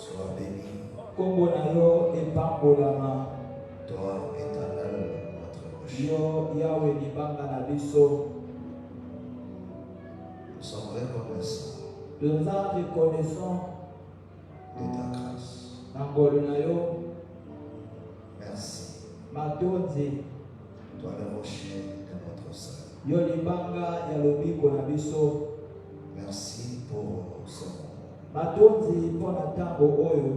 Sois béni. Kombo na yo epambolama. Toi, éternel, notre rocher. Yo Yahweh libanga na biso. Nous sommes reconnaissants Nous sommes reconnaissants de ta grâce. Nangolo na yo. Merci. Matonzi. Toi, le rocher de notre salut. Yo libanga ya lobiko na biso. Merci pour ce moment. Matonzi pona tango oyo.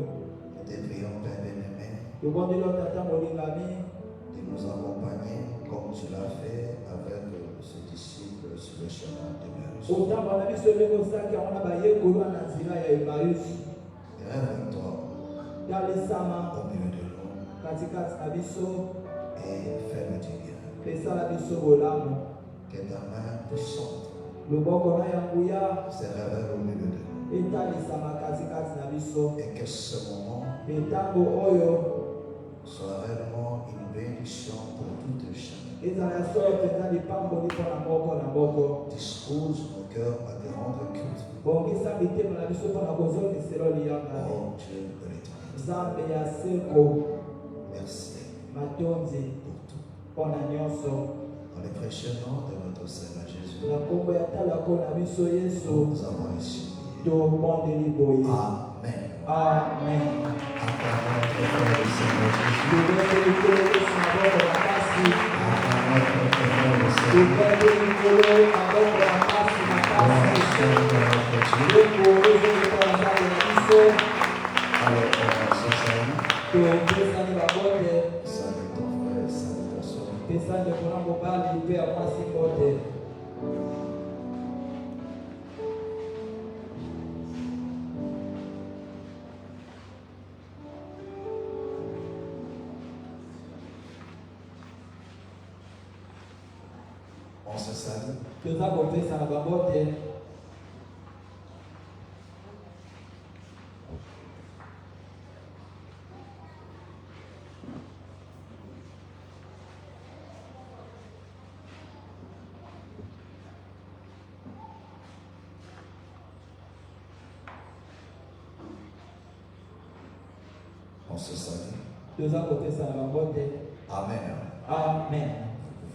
Nous te prions, Père bien-aimé, Yo bondelo tatango lingami. de nous accompagner comme tu l'as fait avec ce disciple sur le chemin d'Emmaüs. Otambo na biso leko saki ona bayekolo na nzira ya Emmaüs. Révèle-toi Yalisama au milieu de nous katikati na biso. et fais-le du bien. Pesa la biso bolamu. Que ta main puissante Loboko na yanguya. se révèle au milieu de nous. Etalisama katikati na biso. Et que ce moment Etango oyo. soit réellement une bénédiction pour tout chacun. Ezala solo pesa lipamboli pona moko na moko. Dispose nos cœurs à te rendre culte. Bongisa mitema na biso pona kozongiselo liyanga. Oh Dieu de l'éternel. Nzambe ya seko. Merci Matonzi pour tout. pona nyonso. Dans le précieux nom de notre Seigneur Jésus, Na kombo ya talako na biso Yesu. nous avons ici. Tobondeli boye. Amen. Amen. Acclamons notre frère le Seigneur Jésus. Tobondeli kolo Yesu na boko ya kasi. Acclamons notre frère le Seigneur. Tobondeli kolo na boko ya kasi na Gloire kasi. soit à notre Dieu. Leko ezali pona nzambe na biso. Alors, on se salue. Topesani babote. Salut ton frère, salut ta soeur. Pesa ndeko na mobali mpe ya mwasi bote. On se salue. Toza kopesa na babote. On se salue. Toza kopesa na babote. Amen. Amen.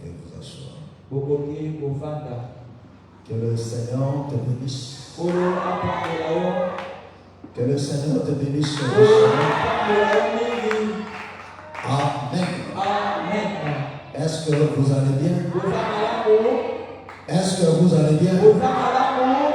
Vous pouvez vous asseoir. Bokoki kovanda. Que le Seigneur te bénisse. Olo apambola yo. Que le Seigneur te bénisse. Olo apambola yo mingi. Amen. Amen. Est-ce que vous allez bien? Boza malamu. Est-ce que vous allez bien? Boza malamu.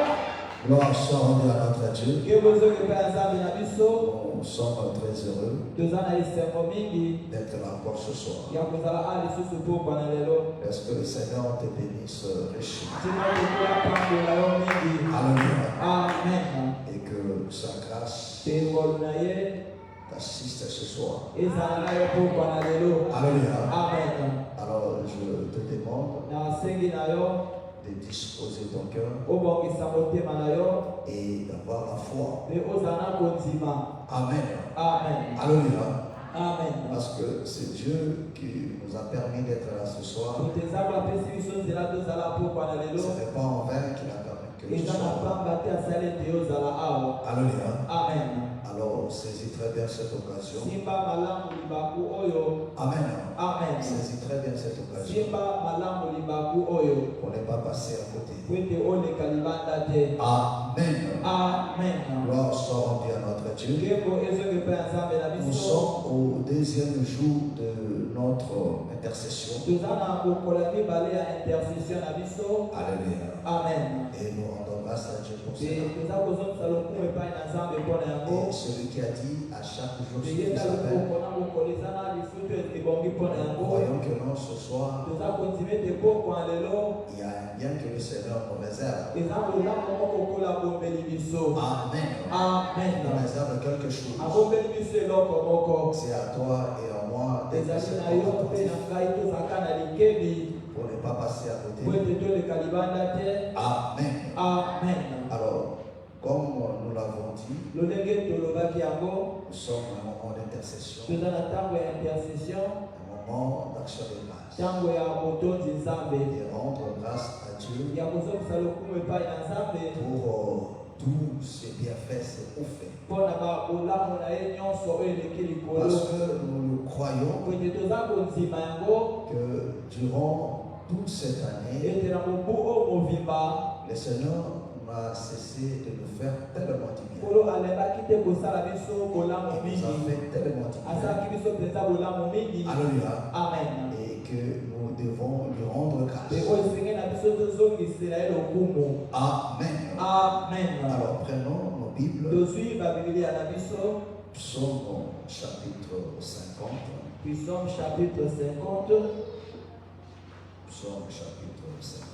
Gloire soit rendue à notre Dieu. Ke bozoki mpe nzambe na biso. Nous sommes très heureux Toza na lisembo mingi. d'être là encore ce soir. Ya kozala a lisusu pokwa na lelo. Est-ce que le Seigneur te bénisse richement? Tina koki apambola yo mingi. Alléluia. Amen. Et que sa grâce Pe ngolu na ye. t'assiste ce soir. Ezala na yo pokwa na lelo. Alléluia. Amen. Alors je te demande Nasengi na yo. de disposer ton cœur Obongisa motema na yo. et d'avoir la foi. Pe ozala na kondima. Amen. Amen. Alléluia. Amen. Parce que c'est Dieu qui nous a permis d'être là ce soir. Totezako apesi biso nzela tozala pokwa na Ce lelo. n'est pas en vain qu'il a permis que nous Eza na soyons là. pamba te asali ete ozala awa. Alléluia. Amen. Alors saisis très bien cette occasion. Simba malamu libaku oyo. Amen. Amen. Saisis très bien cette occasion Simba malamu libaku oyo. pour ne pas passer à côté. Kwete oleka libanda te. Amen. Amen. Gloire soit rendue à notre Dieu. Nkembo ezoki mpe ya nzambe na Nous biso. sommes au deuxième jour de notre intercession. Toza na kokola mibale ya intercession na biso. Alléluia. Amen. Et nous rendons grâce à Dieu pour Pe cela. toza kozongisa lokumu epai na nzambe mpona yango. Et celui qui a dit à chaque jour ce qu'il Eyenda s'appelle, lokoko na mokolo eza na lisusu ebongi mpona yango. voyons que non, ce soir, Toza kondima ete pokwa lelo. il y a un bien que le Seigneur nous réserve. Eza kolamu moko kola abombeli biso. Amen. Amen. Il nous réserve quelque chose. Abombeli biso eloko moko. C'est à toi et à moi d'être Ezali cette na yo mpe porte na ngai tozalaka na likebi. pour ne pas passer à côté. Po ete toleka libanda te. Amen. Amen. Alors, comme nous l'avons dit, Lolenge tolobaki yango. nous sommes à un moment d'intercession, Toza na ntango ya intercession. un moment d'action de grâce. Ntango ya motonzi nzambe. Et rendre grâce à Dieu Ya kozongisa lokumu epai na nzambe. pour tous ces bienfaits, ces hauts faits. Mpona Parce que nous croyons que durant toute cette année, le Seigneur n'a cessé de nous faire tellement du bien. Il nous a fait tellement du bien. Alléluia. Amen. Et que nous devons lui rendre grâce. Amen. Amen. Alors prenons nos Bibles. Psaume chapitre 50. Psaume chapitre 50. Psaume chapitre 50.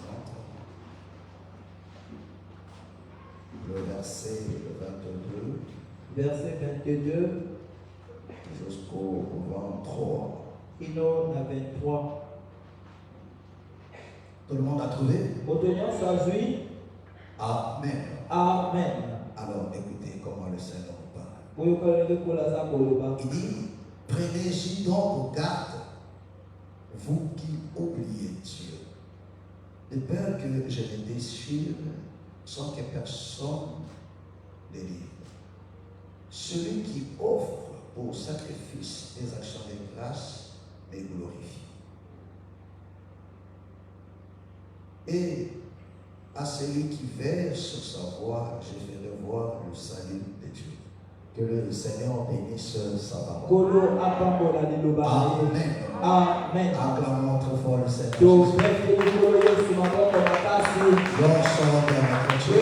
Le verset 22. Verset 22. Jusqu'au 23. Il en a 23. Tout le monde a trouvé? Amen. Amen. Alors écoutez comment le Seigneur nous parle. Il Il dit, prenez-y donc garde, vous qui oubliez Dieu, de peur que je les déchire sans que personne les livre. Celui qui offre pour sacrifice des actions de grâce me glorifie. Et à celui qui veille sur sa voie, je ferai voir le salut de Dieu. Que le Seigneur bénisse sa parole. Amen. Amen. Acclamons très fort le Seigneur. Gloire L'ensemble de notre Dieu.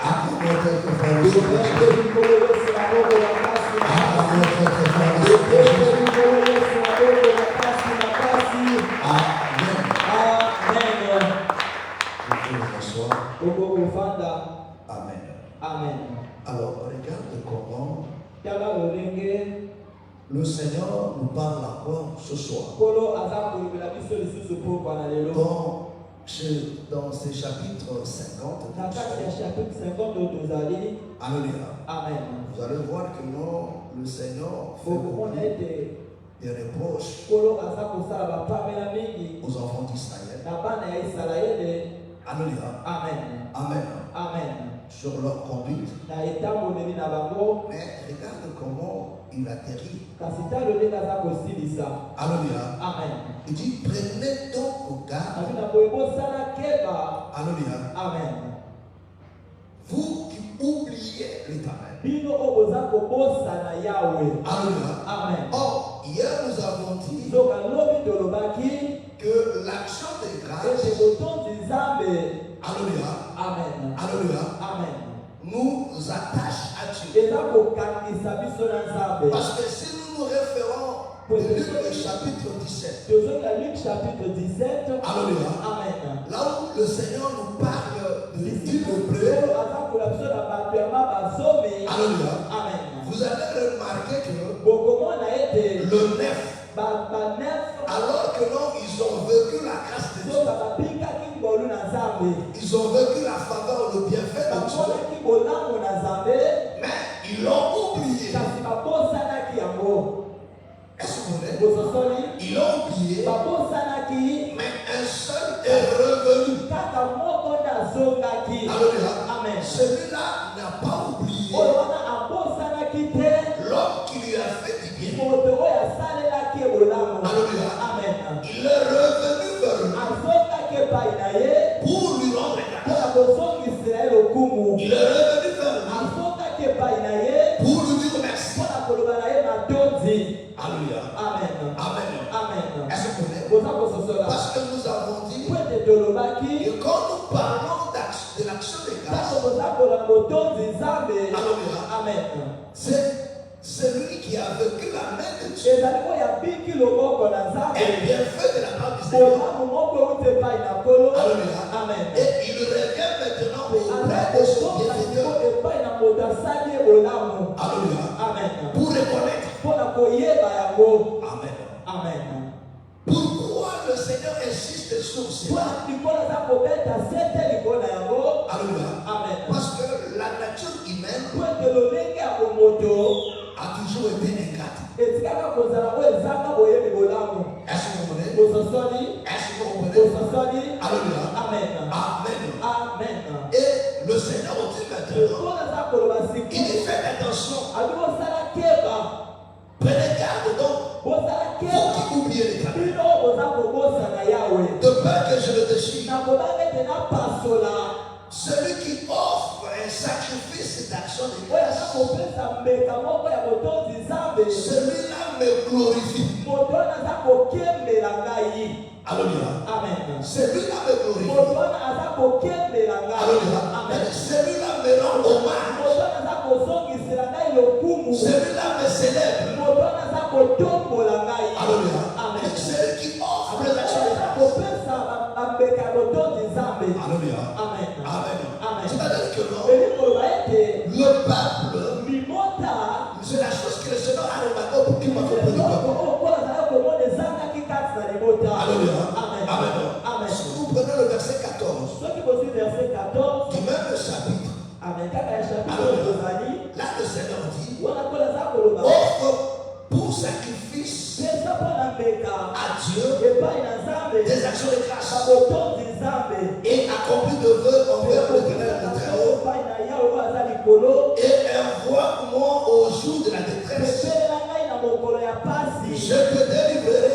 Acclamons très fort le Seigneur. Acclamons très fort le Seigneur. Amen. Amen. Amen. Alors, regarde comment le Seigneur nous parle encore ce soir. Dans ce chapitre 50, alléluia. Amen. Vous allez voir que non, le Seigneur fait beaucoup des reproches aux enfants d'Israël. Alléluia. Amen. Amen. Amen. Sur leur conduite. Mais regarde comment il atterrit. Alléluia. Amen. Il dit, prenez donc garde. Alléluia. Amen. Vous qui oubliez l'Éternel. Alléluia. Amen. Or, hier nous avons dit que l'action de grâce, alléluia, Amen. alléluia, Amen. nous attache à Dieu. Parce que si nous nous référons au Luc chapitre 17, alléluia, Amen. là où le Seigneur nous parle de Dieu hébreu, alléluia, Amen. vous allez remarquer que le nef, alors que non, ils ont vécu la grâce de Dieu, ils ont vécu la faveur, le bienfait de Dieu, mais ils l'ont oublié. Est-ce que vous voyez? Ils l'ont oublié, mais un seul est revenu. Alléluia. Amen. Celui-là n'a pas oublié l'homme qui lui a fait du bien. Alléluia. Amen. Il est revenu vers lui pour lui rendre grâce. Il est revenu vers lui pour lui dire merci. Alléluia. Amen. Amen. Amen. Est-ce que vous voyez? Parce que nous avons dit que quand nous parlons de l'action de grâce, Amen. c'est celui qui a vécu la main de Dieu et bien fait de la part du Seigneur. Alléluia. Amen. Et il revient maintenant auprès de son bienfaiteur. Alléluia. Amen. Pour reconnaître. Amen. Amen. Pourquoi le Seigneur insiste sur cela? Alléluia. Amen. Parce que la nature humaine a toujours été ingrate. Est-ce que vous comprenez? Est-ce que vous comprenez? Alléluia. Amen. Amen. Amen. Et le Seigneur dit maintenant, il Celui qui offre un sacrifice d'action de grâce, celui-là me glorifie. Alléluia. Amen. Celui-là me glorifie. Alléluia. Celui-là me rend hommage. Celui-là me célèbre. Alléluia. Celui qui offre les actions de grâce. Alléluia. Amen. Amen. C'est-à-dire que le peuple, c'est la chose que le Seigneur a remarqué pour qu'il m'a compris du peuple. Alléluia. Amen. Si vous prenez le verset 14 du même chapitre, là le Seigneur dit, offre pour sacrifice à Dieu des actions de grâce et accomplis de vœux envers l'Éternel de très haut et envoie-moi au jour de la détresse. Je te délivrerai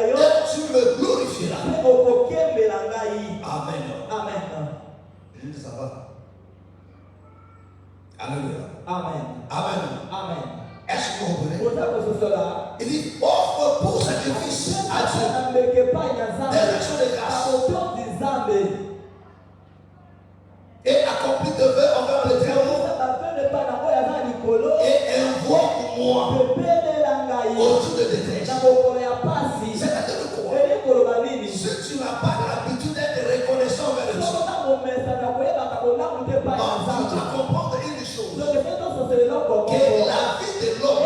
et tu me glorifieras. Amen. Ça va. Alléluia. Amen. Est-ce que vous comprenez? Il dit offre pour sacrifice à Dieu des actions de grâce et accomplis de vœux envers le très haut et envoie-moi au jour de détresse. C'est-à-dire quoi? Si tu n'as pas l'habitude d'être reconnaissant envers le Seigneur, tu dois comprendre une chose, que la vie de l'homme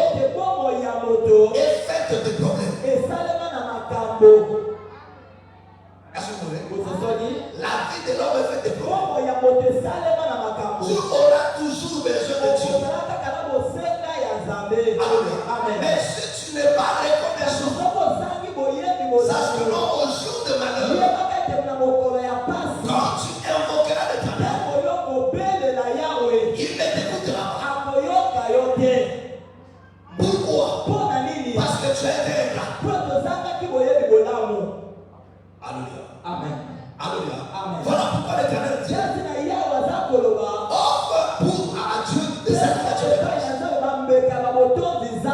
est faite de problèmes. Est-ce que vous voulez? La vie de l'homme est faite de problèmes. Tu auras toujours besoin de Dieu. Mais si tu n'es pas reconnaissant, sache que non, au jour de malheur, quand tu invoqueras l'Éternel, il ne t'écoutera pas. Pourquoi? Parce que tu as été ingrat. Alléluia. Voilà pourquoi l'Éternel dit offre pour à Dieu des actions de grâce.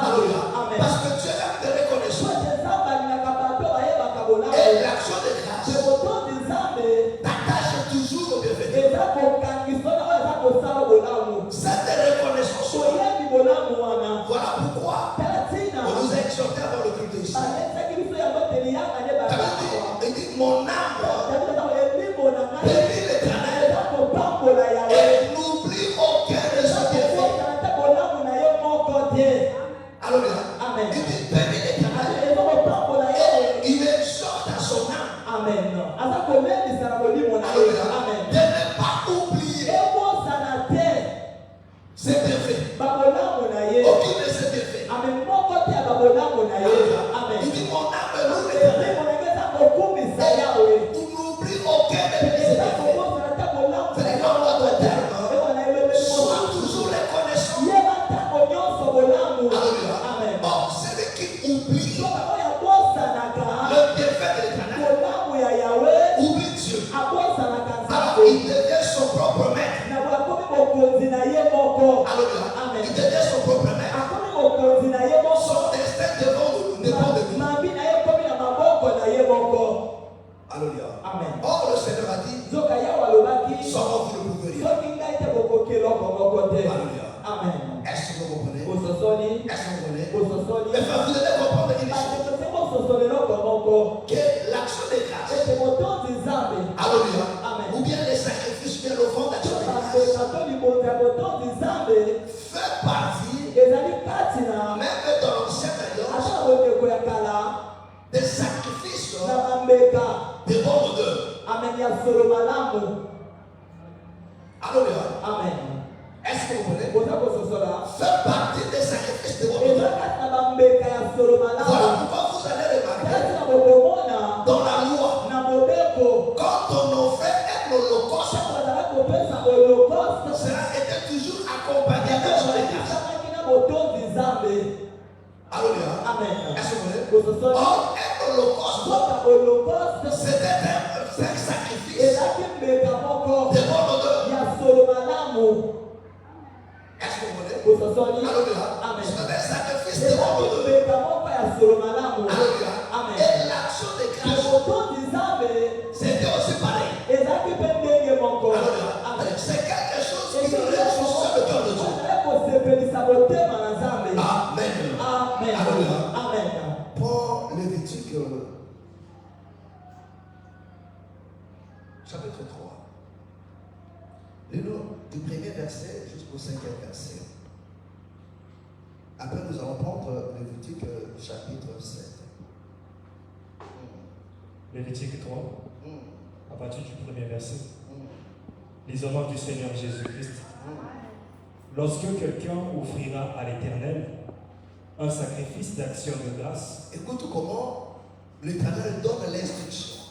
Alléluia. Parce que Dieu aime te reconnaître. Et l'action de grâce t'attache toujours au bienfait. Cette reconnaissance, voilà pourquoi on nous a exhorté à avoir le culte ici. Il dit mon âme bénit l'Éternel et n'oublie aucun de ses bienfaits. Alléluia. Il dit bénis l'Éternel et il exhorte à son âme. Alléluia. De ne pas oublier ses bienfaits. Aucun de ses bienfaits. Il dit mon âme loue l'Éternel. N'oublie aucun de ses bienfaits. C'est dans notre terme. Sois toujours reconnaissant. Alléluia. Or, celui qui oublie le bienfait de l'Éternel oublie Dieu. Alors il devient son propre maître. Alléluia. Il devient son propre maître. Son destin dépend de lui. Alléluia. Or le Seigneur a dit, sans moi vous ne pouvez rien. Alléluia. Est-ce que vous comprenez? Est-ce que vous comprenez? Mais vous devez comprendre une chose, que l'action de grâce, alléluia, ou bien les sacrifices, bien l'offrande d'action de grâce, fait partie, même dans l'ancienne alliance, des sacrifices de bonne odeur. Alléluia. Est-ce que vous voulez? Fait partie des sacrifices de bonne odeur. Voilà pourquoi vous allez remarquer dans la loi, quand on offrait un holocauste, cela était toujours accompagné d'action de grâce. Alléluia. Est-ce que vous voulez? Or, un holocauste, c'était un Alléluia. Amen. C'est un sacrifice de bonheur. Alléluia. Amen. Et l'action de grâce, c'était aussi pareil. Alléluia. C'est quelque chose qui réjouit le cœur de Dieu. Amen. Amen. Alléluia. Amen. Pour Lévitique, chapitre 3. Lisons du premier verset jusqu'au 5e verset. Après, nous allons prendre Lévitique chapitre 7. Lévitique 3, à partir du premier verset. Les honneurs du Seigneur Jésus-Christ. Lorsque quelqu'un offrira à l'Éternel un sacrifice d'action de grâce, Écoute comment l'Éternel donne l'instruction.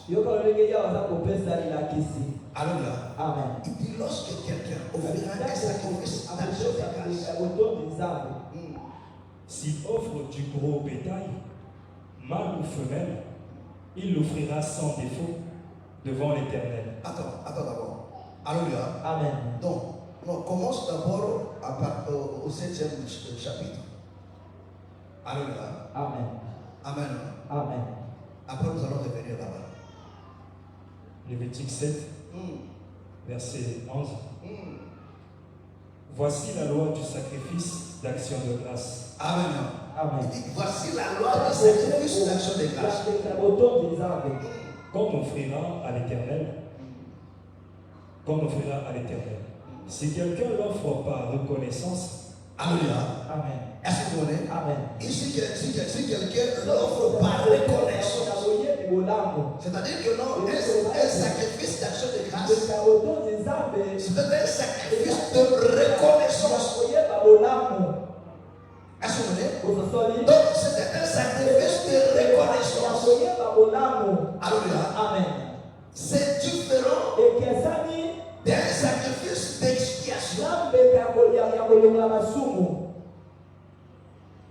Alléluia. Amen. Il dit lorsque quelqu'un offrira un sacrifice d'action de grâce. s'il offre du gros bétail, mâle ou femelle, il l'offrira sans défaut devant l'Éternel. Attends d'abord. Alléluia. Amen. Donc, on commence d'abord au 7e chapitre. Alléluia. Amen. Amen. Amen. Après, nous allons revenir là-bas. Lévitique 7, verset 11. Voici la loi du sacrifice d'action de grâce. Amen. Amen. Il dit, voici la loi du sacrifice d'action de grâce. Qu'on offrira à l'Éternel. Si quelqu'un l'offre par reconnaissance, Alléluia. Amen. Est-ce que vous voyez? Amen. Ici, si quelqu'un l'offre par reconnaissance, c'est-à-dire que non, un sacrifice d'action de grâce, c'est un sacrifice de reconnaissance. Est-ce que vous voyez? Donc, c'était un sacrifice de reconnaissance. Alléluia. Amen. C'est différent d'un sacrifice d'expiation.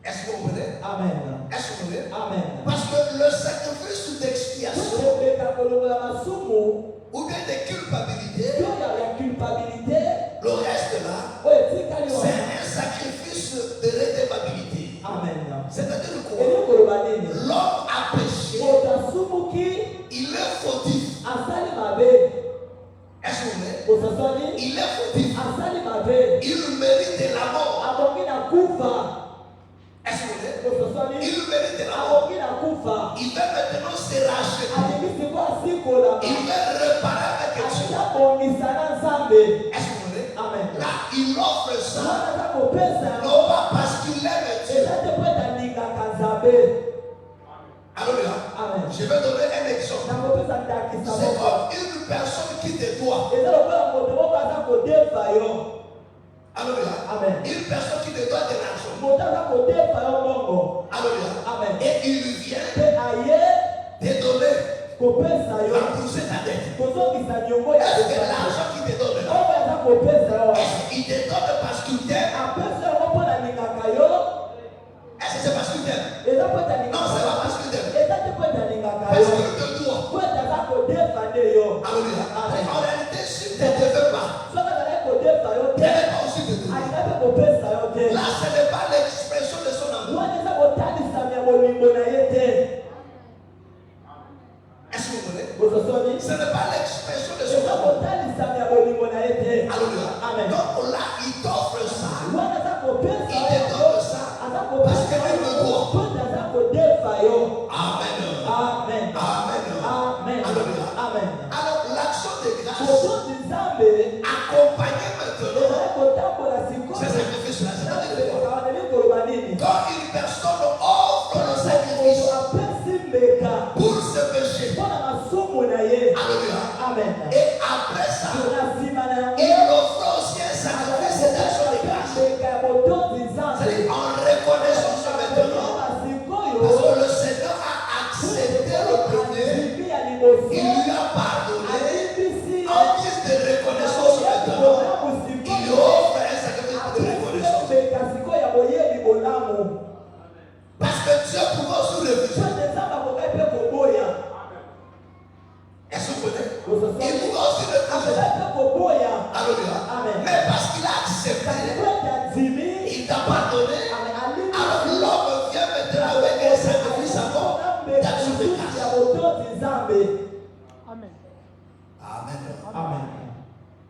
Est-ce que vous comprenez? Amen. Est-ce que vous comprenez? Amen. Parce que le sacrifice d'expiation ou bien de culpabilité, le reste là, c'est un sacrifice de rédémabilité. Amen. C'est-à-dire quoi? L'homme a péché, il est fautif. Est-ce que vous voyez? Il est fautif. Il mérite de la mort. Est-ce que vous voyez? Il mérite de la mort. Il va maintenant se racheter. Il va réparer avec quelque chose. Est-ce que vous voyez? Amen. Là, il offre ça, non pas parce qu'il aime Dieu. Alléluia. Amen. Je vais donner un exemple. C'est comme une personne qui te doit. Alléluia. Amen. Une personne qui te doit de l'argent. Alléluia. Amen. Et il vient te donner, rembourser ta dette. Est-ce que l'argent qu'il te donne là, est-ce qu'il te donne parce qu'il t'aime? Est-ce que c'est parce qu'il t'aime? Non, c'est pas parce qu'il t'aime. Parce qu'il te doit. Alléluia. En réalité, s'il ne te devait pas, il n'est pas aussi de Dieu. Là, ce n'est pas l'expression de son amour. Est-ce que vous voulez? Ce n'est pas l'expression de son amour. Alléluia. Amen. Donc là, il t'offre ça. Il te donne ça parce qu'il le doit. Amen. Amen. Amen. Amen. Alléluia. Amen. Alors, l'action de grâce accompagnée maintenant, ce sacrifice-là, c'est-à-dire quoi? Quand une personne offre le sacrifice pour ce péché, alléluia, Amen. et après ça, il offre aussi un sacrifice d'action de grâce. C'est-à-dire en reconnaissance maintenant, parce que le Seigneur a accepté le premier, il lui a pardonné, en guise de reconnaissance maintenant, il offre un sacrifice de reconnaissance. Amen. Amen.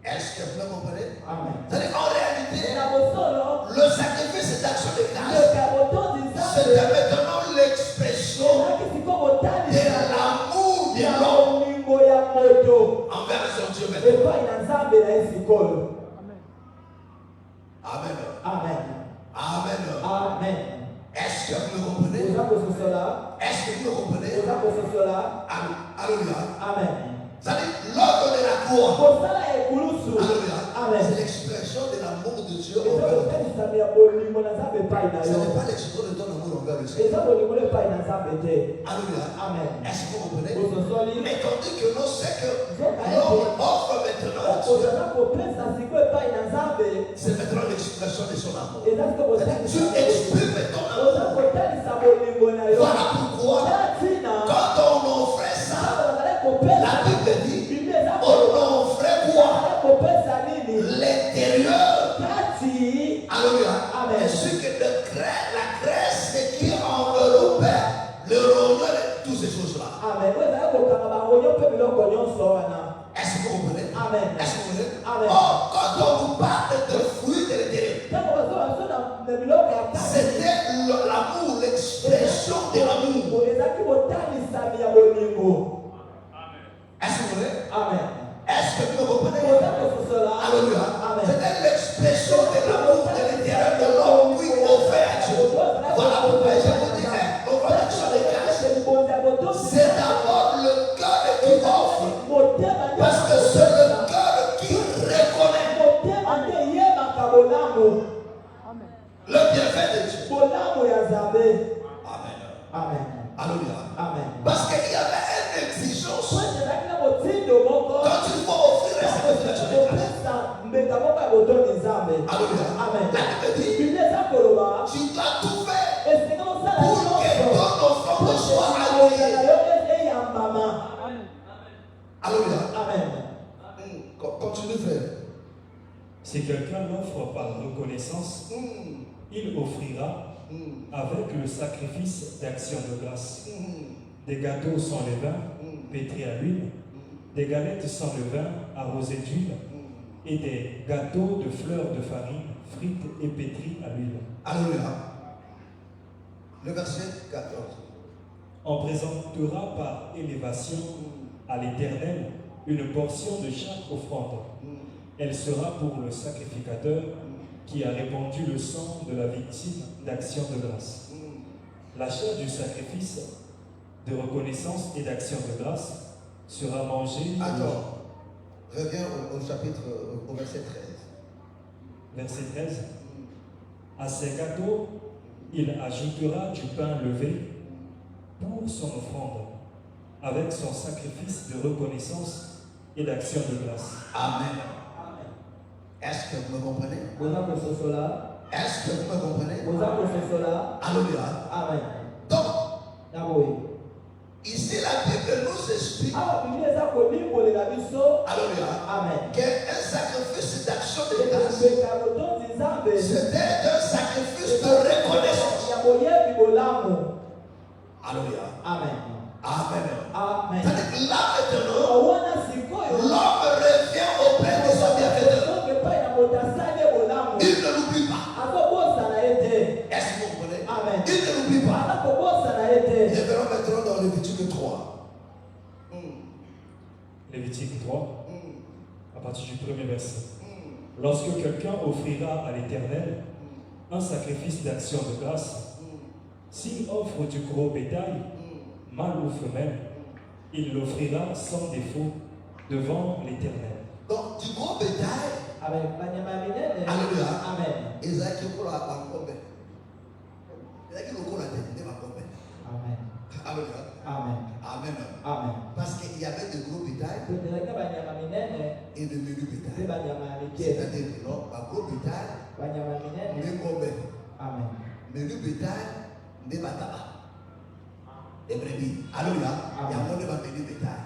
Est-ce que vous comprenez? Amen. C'est-à-dire qu'en réalité, Na bosolo, le sacrifice d'action de le grâce, kaboto nzambe, c'était maintenant l'expression ezalaki sikoyo de botalisa l'amour de ya l'homme bolingo ya moto envers son Dieu maintenant. epai na nzambe na ye sikoyo. Amen. Amen. Amen. Amen. Est-ce que vous me comprenez? Oza kososola, Est-ce que vous me comprenez? oza kososola. Alléluia. Amen. C'est-à-dire, l'œuvre de la croix, Kosala ekulusu. alléluia, Amen. c'est l'expression de l'amour de Dieu Eza envers le kotalisa ya bolingo na nzambe epai na Ce yo. n'est pas l'expression de ton amour envers le Seigneur. Eza bolingo epai na nzambe te. Alléluia. Amen. Est-ce que vous comprenez? Ososoli. Mais tandis que non, c'est que l'homme offre maintenant à Dieu, okozala kopesa sikoyo epai na nzambe. c'est maintenant l'expression de son amour. Eza sikoyo C'est-à-dire, tu kotalisa exprimes ton amour. oza kotalisa bolingo na yo. Voilà pourquoi, Tala ntina quand on offrait ça, ntango bazali kopesa la Bible dit, Biblia eza on offrait quoi? bazali kopesa nini L'intérieur. kati. Alléluia. Amen. Et ce que la graisse qui enveloppait le rognon et toutes ces choses-là. Amen. Oyo ezali kokanga bangonyo mpe biloko nyonso wana. Est-ce que vous comprenez? Amen. Est-ce que vous comprenez? Amen. Or, quand on vous parle de fruits de l'intérieur, Ntango bazoba na biloko ya kati c'était l'amour, l'expression de l'amour. ezalaki botalisami ya bolingo. Est-ce que vous comprenez? Amen. Est-ce que vous comprenez? Oza kososola. Alléluia. Amen. C'était l'expression de l'amour de l'intérieur de l'homme qui offrait à Dieu. Voilà pourquoi je vous dis, on va l'action de grâce. C'est d'abord le cœur qui offre. Parce que c'est le cœur qui reconnaît le bienfait de Dieu. Amen. Amen. Alléluia. Amen. Parce qu'il y avait une exigence. Quand il faut offrir un sacrifice de grâce. Alléluia. Amen. La Bible dit, Biblia eza koloba tu dois tout faire esika osala pour que nyonso ton offrande soit na agréée. yo eyambama. Alléluia. Amen. Continue, frère. Si quelqu'un l'offre par reconnaissance, il offrira avec le sacrifice d'action de grâce des gâteaux sans levain, pétris à l'huile, des galettes sans levain, arrosées d'huile, et des gâteaux de fleurs de farine, frites et pétris à l'huile. Alléluia. Le verset 14. On présentera par élévation à l'Éternel une portion de chaque offrande. Elle sera pour le sacrificateur qui a répandu le sang de la victime d'action de grâce. La chair du sacrifice de reconnaissance et d'action de grâce sera mangée. Attends. Reviens au chapitre, au verset 13. Verset 13. À ces gâteaux, il ajoutera du pain levé pour son offrande, avec son sacrifice de reconnaissance et d'action de grâce. Amen. Est-ce que vous me comprenez? Oza kososola. Est-ce que vous me comprenez? Oza kososola. Alléluia. Amen. Donc, Naboye. ici la Bible nous explique, Awa Biblia eza kolimbolela biso. alléluia, Amen. qu'un sacrifice d'action de grâce, Ekambeka botonzi nzambe c'était un sacrifice de reconnaissance. ya boyebi bolamu. Alléluia. Amen. Amen. Amen. C'est-à-dire que là maintenant, Owana sikoyo l'homme revient auprès de son bienfaiteur. epai na moto asali bolamu. Il ne l'oublie pas. Azobosana ye te. Est-ce que vous comprenez? Amen. Il ne l'oublie pas. Aza kobosana ye te. Et verrons maintenant dans Lévitique 3. Lévitique 3, à partir du premier verset. Lorsque quelqu'un offrira à l'Éternel un sacrifice d'action de grâce, s'il offre du gros bétail, mâle ou femelle, il l'offrira sans défaut devant l'Éternel. Donc, du gros bétail, Amen. Banyama minene. alléluia. Amen. Ezaki okola bankombe. Ezaki lokola tete bankombe. Amen. Alléluia. Amen. Amen. Amen. Parce qu'il y avait de gros bétail Kuteleka banyama minene et de menu mpe bétail. banyama mike. C'est-à-dire que non, un gros bétail, Banyama minene. ngombe. Amen. Menu bétail, des bataba. Des brebis. Alléluia. Il y a moins de menu bétail.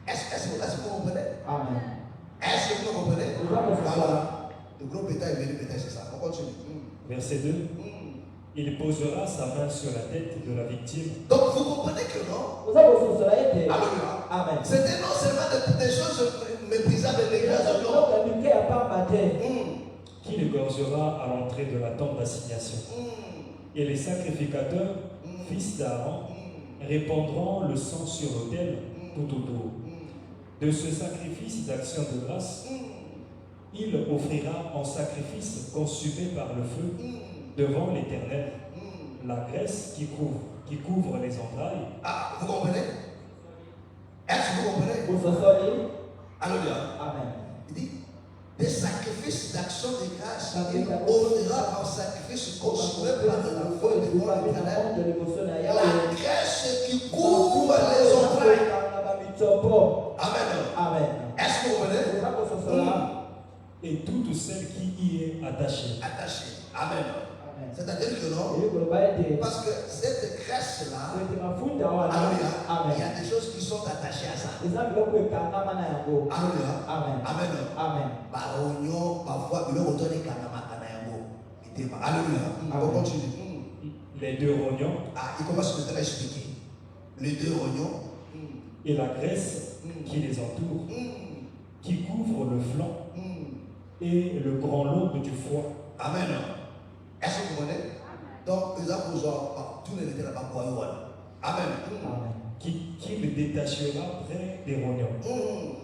Est-ce que vous comprenez? Amen. Est-ce que vous comprenez? Nous allons faire Voilà. Le gros bétail et le menu bétail, c'est ça. On continue. Verset 2. Il posera sa main sur la tête de la victime. Donc vous comprenez que non? uzakususula ete Alléluia. amen C'était non seulement des choses méprisables et négligées, non. lokaluke ya pamba te Qui l'égorgera à l'entrée de la tente d'assignation. Et les sacrificateurs, fils d'Aaron, répandront le sang sur l'autel tout autour. De ce sacrifice d'action de grâce, il offrira en sacrifice consumé par le feu devant l'Éternel la graisse qui couvre les entrailles. Ah, vous comprenez? Est-ce que vous comprenez? usosoli Alléluia. amen Il dit, des sacrifices d'action de grâce, il offrira en sacrifice consumé par le feu devant l'Éternel la graisse qui couvre les entrailles. Amen. amen Est-ce que vous comprenez? uzakususula Et toute celle qui y est attachée. Attaché. Amen. amen C'est-à-dire que non, ili kuloba ete parce que cette graisse-là, ete mafuta wana alléluia, il amen y a des choses qui sont attachées à ça. eza biloko ekangama na yango Alléluia. amen Amen. amen Baronio, parfois, il y a autant de kanamaka na yango. Alléluia. On continue. Les deux rognons Ah, il commence maintenant à expliquer. Les deux rognons. et la graisse qui les entoure, qui couvre le flanc et le grand lobe du foie. Amen. Est-ce que vous comprenez? Donc, les apôtres, tous les étaient là-bas pour Amen. amen Qu'il détachera près des rognons.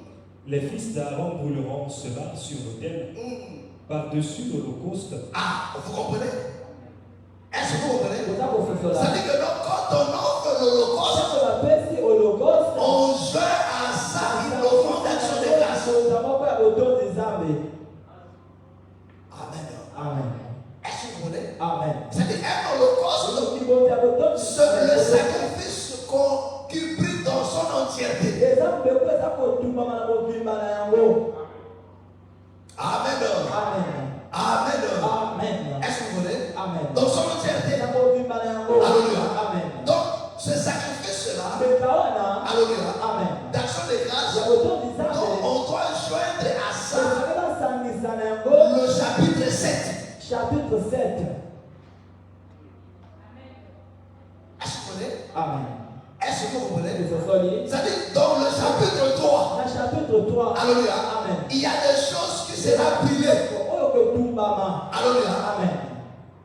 Les fils d'Aaron brûleront cela sur l'autel, par-dessus l'holocauste. Ah, vous comprenez? Est-ce que vous comprenez? uzakususula Ça dit que non, quand on offre l'holocauste, soko bapesi holocauste on joint à ça une offrande d'action de grâce. koza moko ya botondi nzambe Amen. amen Est-ce que vous comprenez? amen C'est-à-dire un holocauste, libondi ya botondi c'est le sacrifice qui brille dans son entièreté. eza mbeko eza kotumama na mobimba na yango Amen. amen Amen. amen Est-ce que vous comprenez? amen Dans son entièreté. na mobimba na yango Alléluia. amen Donc, ce sacrifice-là, mbeka wana alléluia, amen d'action de grâce, ya botondi donc nzambe on doit joindre à ça ezali basangisa na yango le chapitre 7. chapitre 7 Est-ce que vous comprenez? amen Est-ce que vous comprenez? esosoli C'est-à-dire, dans le chapitre 3, na chapitre 3 alléluia, amen il y a des choses qui seront brûlées. oyo kotumbama Alléluia. amen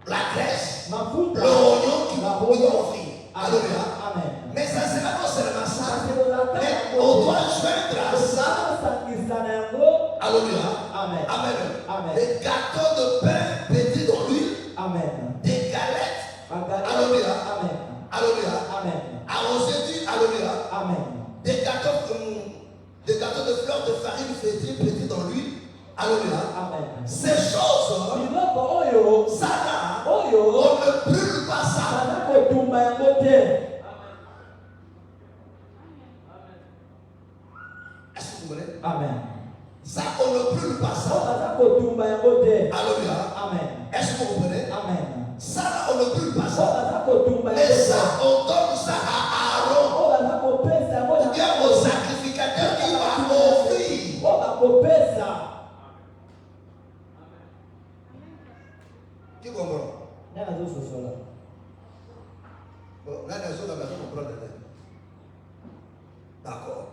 La graisse, mafuta le rognon qui la va rognon offrir. Alléluia. amen Mais ça sera non seulement ça, akelolaka mais on doit joindre à ça, basangisa na yango alléluia, amen amen, Amen. des gâteaux de pain pétris dans l'huile, amen des galettes, Amen. alléluia, amen alléluia, amen arrosés d'huile, alléluia, amen des gâteaux de fleurs de farine pétris dans l'huile, alléluia. amen Ces choses, biloko oyo ça là, oyo on ne brûle pas ça. baza kotumba yango te Est-ce que vous comprenez? amen Ça, on ne brûle pas o ça. baza kotumba yango te Alléluia. amen Est-ce que vous comprenez? amen Ça là, on ne brûle pas o ça. baza kotumba Et yango ça, te on donne ça à Aaron. o baza kopesa yango Ou bien au sacrificateur qui va offrir. o bakopesa Qui comprend? nani azososola Bon, là, les autres, on comprend. D'accord.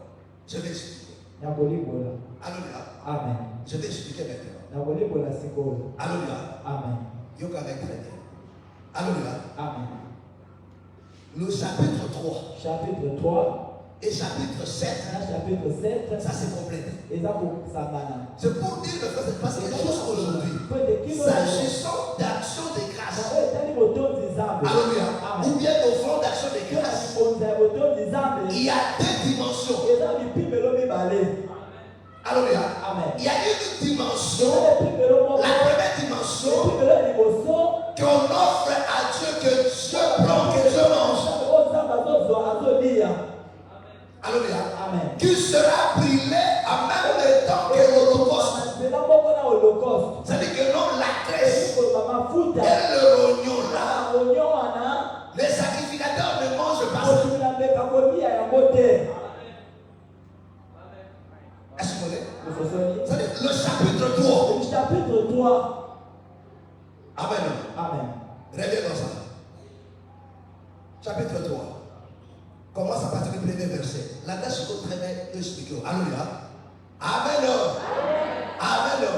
Je vais expliquer. nakolibola Alléluia. amen Je vais expliquer maintenant. nakolibola sikoyo Alléluia. amen Yoka avec très bien. Alléluia. amen Le chapitre 3 chapitre 3 et chapitre 7, na chapitre 7 ça se complète. eza kosangana C'est pour dire le fait, parce que jusqu'aujourd'hui, po ete kino s'agissant d'action de grâce, oyo etali botondi nzambe alléluia, amen ou bien d'offrande d'action de mpo na grâce, likonza ya botondi nzambe il y a deux dimensions. eza bipimelo mibale Alléluia. amen Il y a une dimension, eza epimelo moko la première dimension, epimelo ya liboso qu'on offre à Dieu, que Dieu prend, que Dieu mange. oyo nzambe azozwa azolia Alléluia. amen Qui sera brûlé en même temps que l'Holocauste. nzela moko na holocauste C'est-à-dire que non, la graisse ekoloba mafuta et le rognon là, onyo wana les sacrificateurs ne mangent pas ça. mokili na mbeka kolia yango te Est-ce que vous voulez? ososoli C'est-à-dire le chapitre 3. chapitre 3 Amen. amen Reviens dans ça. chapitre 3. Commence à partir du premier verset. La date est très bien expliquée. Alléluia. Amen. Amen.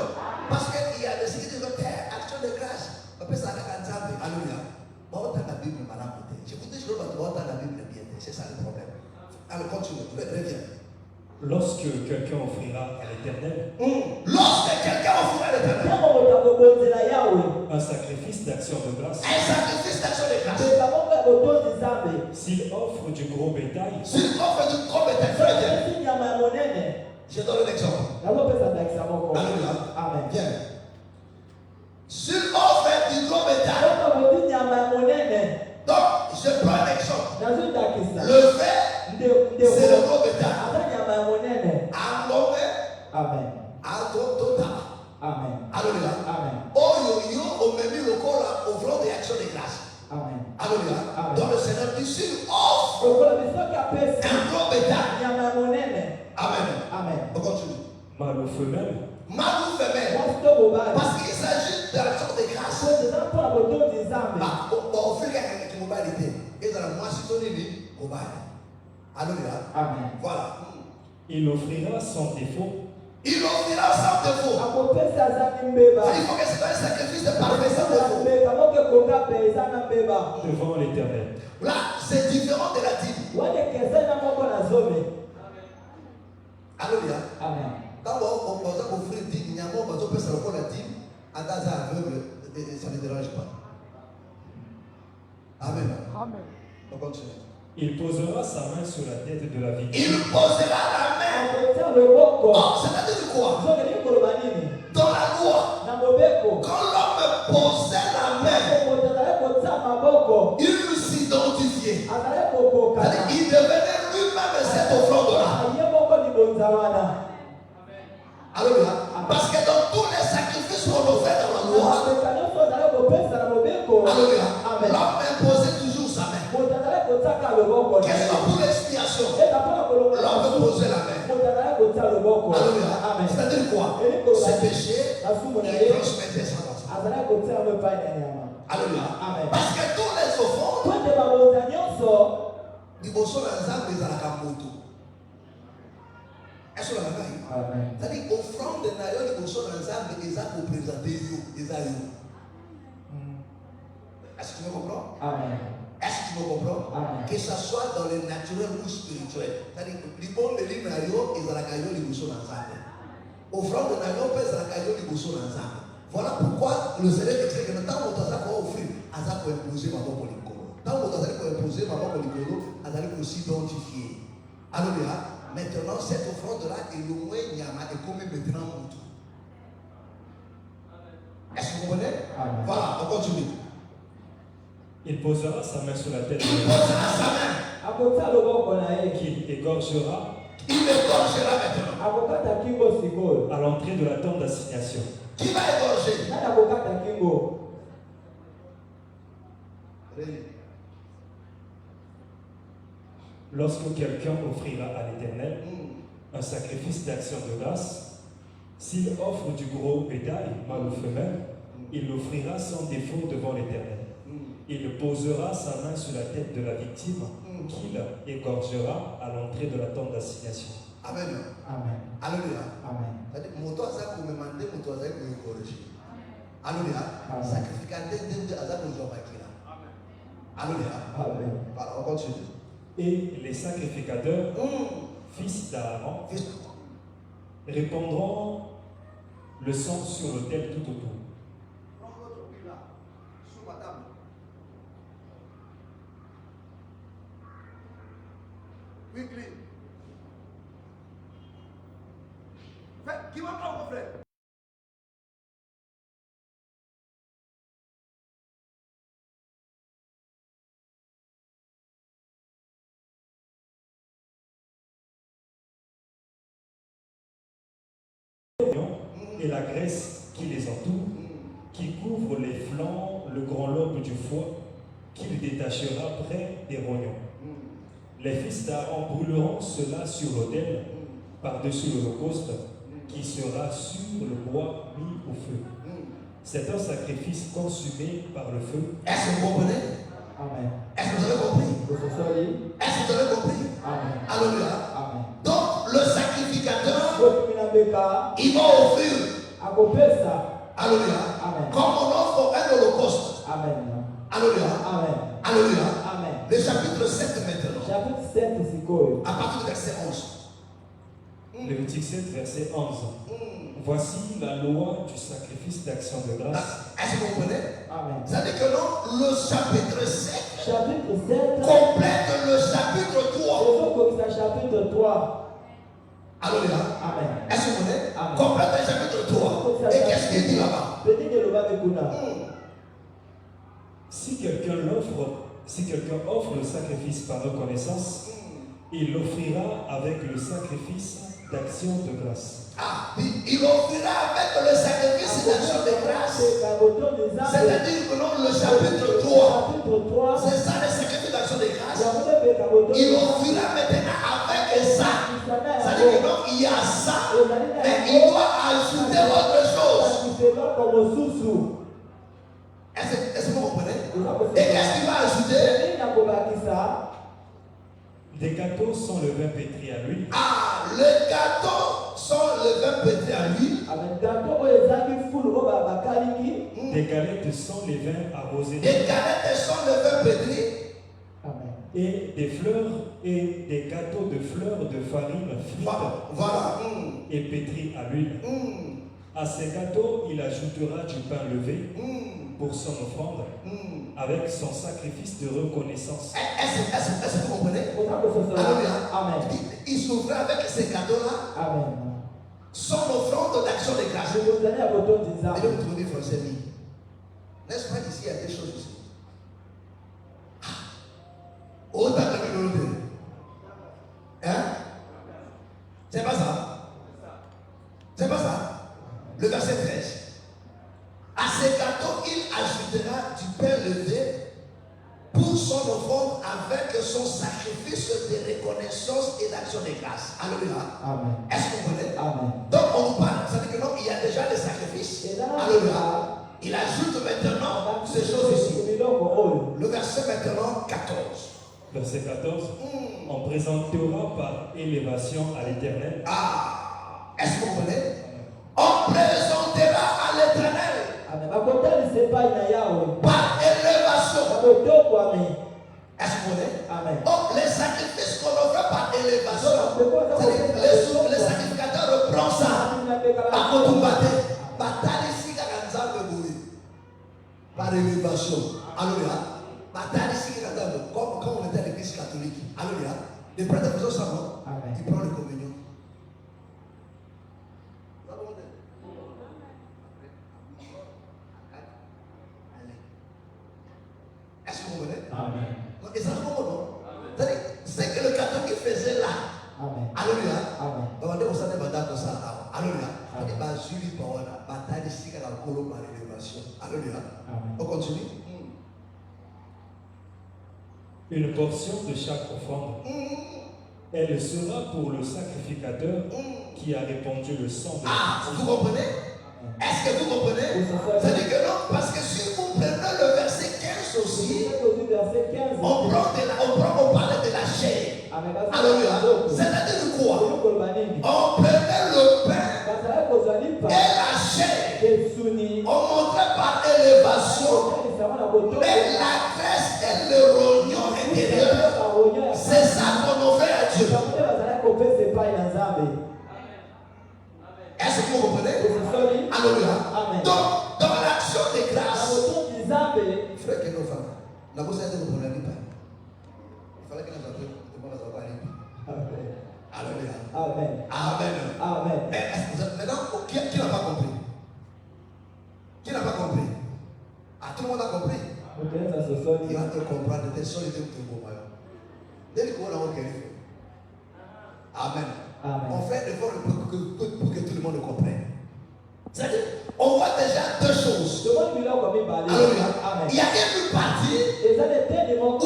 Parce qu'il y a des séries de terre, action de grâce. Après ça, alléluia. La Bible, je vous dis, je vais la Bible bien. C'est ça le problème. Alors, continue. Reviens. Lorsque quelqu'un offrira à l'Éternel Lorsque quelqu'un offrira à l'Éternel un sacrifice d'action de grâce, un sacrifice d'action de grâce, s'il offre du gros bétail, s'il offre du gros bétail, je donne un exemple. Alléluia. Amen. Bien. S'il offre du gros bétail, donc je prends un exemple. Le fait, c'est le gros bétail. Amen. Amen. Alléluia. Amen. Oh yo yo, on me met le corps là au front des actions de grâce. Amen. Alléluia. Amen. Donc le Seigneur dit s'il offre un gros bétail. Amen. Amen. On continue. mâle ou femelle, Mâle ou femelle. Parce qu'il s'agit d'action de grâce. On fait avec mobilité. Et dans la moitié de l'île, mobile. Alléluia. Amen. Voilà. il offrira sans défaut Il offrira sans défaut. Il faut que c'est un sacrifice de parfait sans défaut. devant l'Éternel. Là, c'est différent de la dîme. Alléluia. Amen. Quand on va offrir dîme, il y a un moment où on peut se reprendre la dîme, à dans un aveugle, ça ne dérange pas. Amen. Amen. On continue. Il posera sa main sur la tête de la victime. Il posera la main. Oh, c'est-à-dire quoi? Dans la loi, quand l'homme posait la main, il s'identifiait. C'est-à-dire, il devenait lui-même cette offrande-là. Alléluia. Parce que dans tous les sacrifices qu'on offrait dans la loi, alléluia, l'homme imposait toujours sa main. Qu'est-ce que pour l'expiation? L'homme posait la main. Alléluia. C'est-à-dire quoi? Ses péchés, il transmettait ça dans ça. Alléluia. Parce que tous les offrandes, ils vont sur la zambe, ils ont la moto. Est-ce que vous avez? C'est-à-dire offrande de Nayon, ils vont sur la zambe, ils ont pour présenter ils ont. Est-ce que tu me comprends? Amen. Est-ce que tu me comprends? Amen. Que ce soit dans le naturel ou spirituel. C'est-à-dire, les bons de l'Inayo, ils ont la caillou, ils vont ensemble. Offrande de Nayon, ils ont la caillou, ils vont ensemble. Voilà pourquoi le Seigneur dit que tant que tu as offrir, tu as imposer ma mort pour les colos. Tant que tu as imposer ma mort pour les colos, tu as aussi identifié. Alléluia. Maintenant, cette offrande-là est le moins nyama et comme maintenant montre. Est-ce que vous comprenez? Voilà, on continue. Il posera sa main sur la tête de Il la posera sa main. victime qu'il égorgera Il égorgera maintenant. à l'entrée de la tente d'assignation. Qui va égorger? Lorsque quelqu'un offrira à l'Éternel un sacrifice d'action de grâce, s'il offre du gros bétail, mâle ou femelle, il l'offrira sans défaut devant l'Éternel. Il posera sa main sur la tête de la victime qu'il égorgera à l'entrée de la tente d'assignation. Amen. Amen. Alléluia. Amen. C'est-à-dire, mon toit, ça pour me demander, mon toit, ça pour me corriger. Alléluia. Amen. Sacrificateur de Hazak pour Jean Bakila. Alléluia. Amen. Voilà, on continue. Et les sacrificateurs, fils d'Aaron, répandront le sang sur l'autel tout autour. Prends l'autre puis là, sur ma table. Quickly. Qui va prendre mon frère? Et la graisse qui les entoure, qui couvre les flancs, le grand lobe du foie, qu'il détachera près des rognons. Les fils d'Aaron brûleront cela sur l'autel, par-dessus l'holocauste, qui sera sur le bois mis au feu. C'est un sacrifice consumé par le feu. Est-ce que vous comprenez? Amen. Est-ce que vous avez compris? Kusosoli. Est-ce que vous avez compris? Amen. Alléluia. Amen. Donc, le sacrificateur, Botuminambeka. il va offrir, Akopesa. alléluia, Amen. comme on offre un holocauste. Amen. Alléluia. Amen. Alléluia. Amen. Le chapitre 7 maintenant, Chapitre 7 sikoyo. à partir du verset 11. Lévitique 7, verset 11. Voici la loi du sacrifice d'action de grâce. Est-ce que vous comprenez? Amen. C'est-à-dire que non, le chapitre 7 Chapitre 7. complète le chapitre 3. Ozokokisa chapitre 3. Alléluia. Amen. Est-ce que vous comprenez? Amen. Complète le chapitre 3. Et qu'est-ce qu'il dit là-bas? Petit de l'Oba Bekuna. Si quelqu'un offre le sacrifice par reconnaissance, il l'offrira avec le sacrifice d'action de grâce. Ah, il offrira avec le sacrifice d'action de grâce. C'est-à-dire que non, le chapitre 3, c'est ça le sacrifice d'action de grâce. Il offrira maintenant avec ça. C'est-à-dire que non, il y a ça, mais il doit ajouter autre chose. Est-ce que vous comprenez? Et qu'est-ce qu'il va ajouter? Des gâteaux sans levain pétri à l'huile. Ah, le gâteau sans levain pétri à l'huile. Des galettes sans levain arrosées. Des galettes sans levain pétri. Et des fleurs et des gâteaux de fleurs de farine frite Voilà. et pétris à l'huile. À ces gâteaux, il ajoutera du pain levé pour son offrande avec son sacrifice de reconnaissance. Est-ce que vous comprenez? Alléluia. Il s'ouvrait avec ces gâteaux-là. Amen. Son offrande d'action de grâce. Et donc, vous trouvez français, oui. N'est-ce pas qu'ici, il y a des choses aussi? Autant que nous le. Hein? C'est pas ça? C'est pas ça? Le verset 13. À ces gâteaux, il ajoutera du pain levé pour son offrande avec son sacrifice de reconnaissance et d'action de grâce. Alléluia. Amen. Est-ce que vous comprenez? Amen. Donc on nous parle, ça veut dire que non, il y a déjà les sacrifices. Alléluia. Il ajoute maintenant ces choses ici. Le verset maintenant 14. Verset 14. On présentera par élévation à l'Éternel. Ah, est-ce que vous comprenez? On présentera à l'Éternel par élévation. Est-ce que vous comprenez? Amen. Oh, les sacrifices qu'on offre par élévation, les sacrificateurs reprennent ça. À Kotumbate, bataille ici par élévation. Alléluia. Bataille ici comme on était à l'église catholique. Alléluia. Les prêtres faisant ça, non? Ils prennent le communion. Est-ce que vous comprenez? Amen. Et ça se comprend, non? C'est-à-dire, c'est que le catholique faisait là. Amen. Alléluia. Amen. On va ça dans ça. Alléluia. Et bah, Julie Paola, bataille ici à la colo par l'élévation. Alléluia. On continue. Une portion de chaque offrande. Elle sera pour le sacrificateur qui a répandu le sang de Ah, vous comprenez? Est-ce que vous comprenez? C'est-à-dire que non, parce que si vous prenez le verset 15 aussi, on parle de la chair. Alléluia. C'est-à-dire quoi? On prenait le pain et la chair. On montrait par élévation. Mais la graisse et le rognon intérieur, c'est ça qu'on offrait à Dieu. Est-ce que vous comprenez? Alléluia. Donc, dans l'action de grâce, frère que nos femmes, la bosse a été pour la vie. Il fallait que nous avons Alléluia. Amen. Amen. Amen. Maintenant, qui n'a pas compris? Qui n'a pas compris? Ah, tout le monde a compris. Il va te comprendre, tes soeurs étaient pour vous. Dès que vous l'avez fait. Amen. On fait l'effort pour que tout le monde comprenne. C'est-à-dire, on voit déjà deux choses. Alléluia. Il y a une partie où on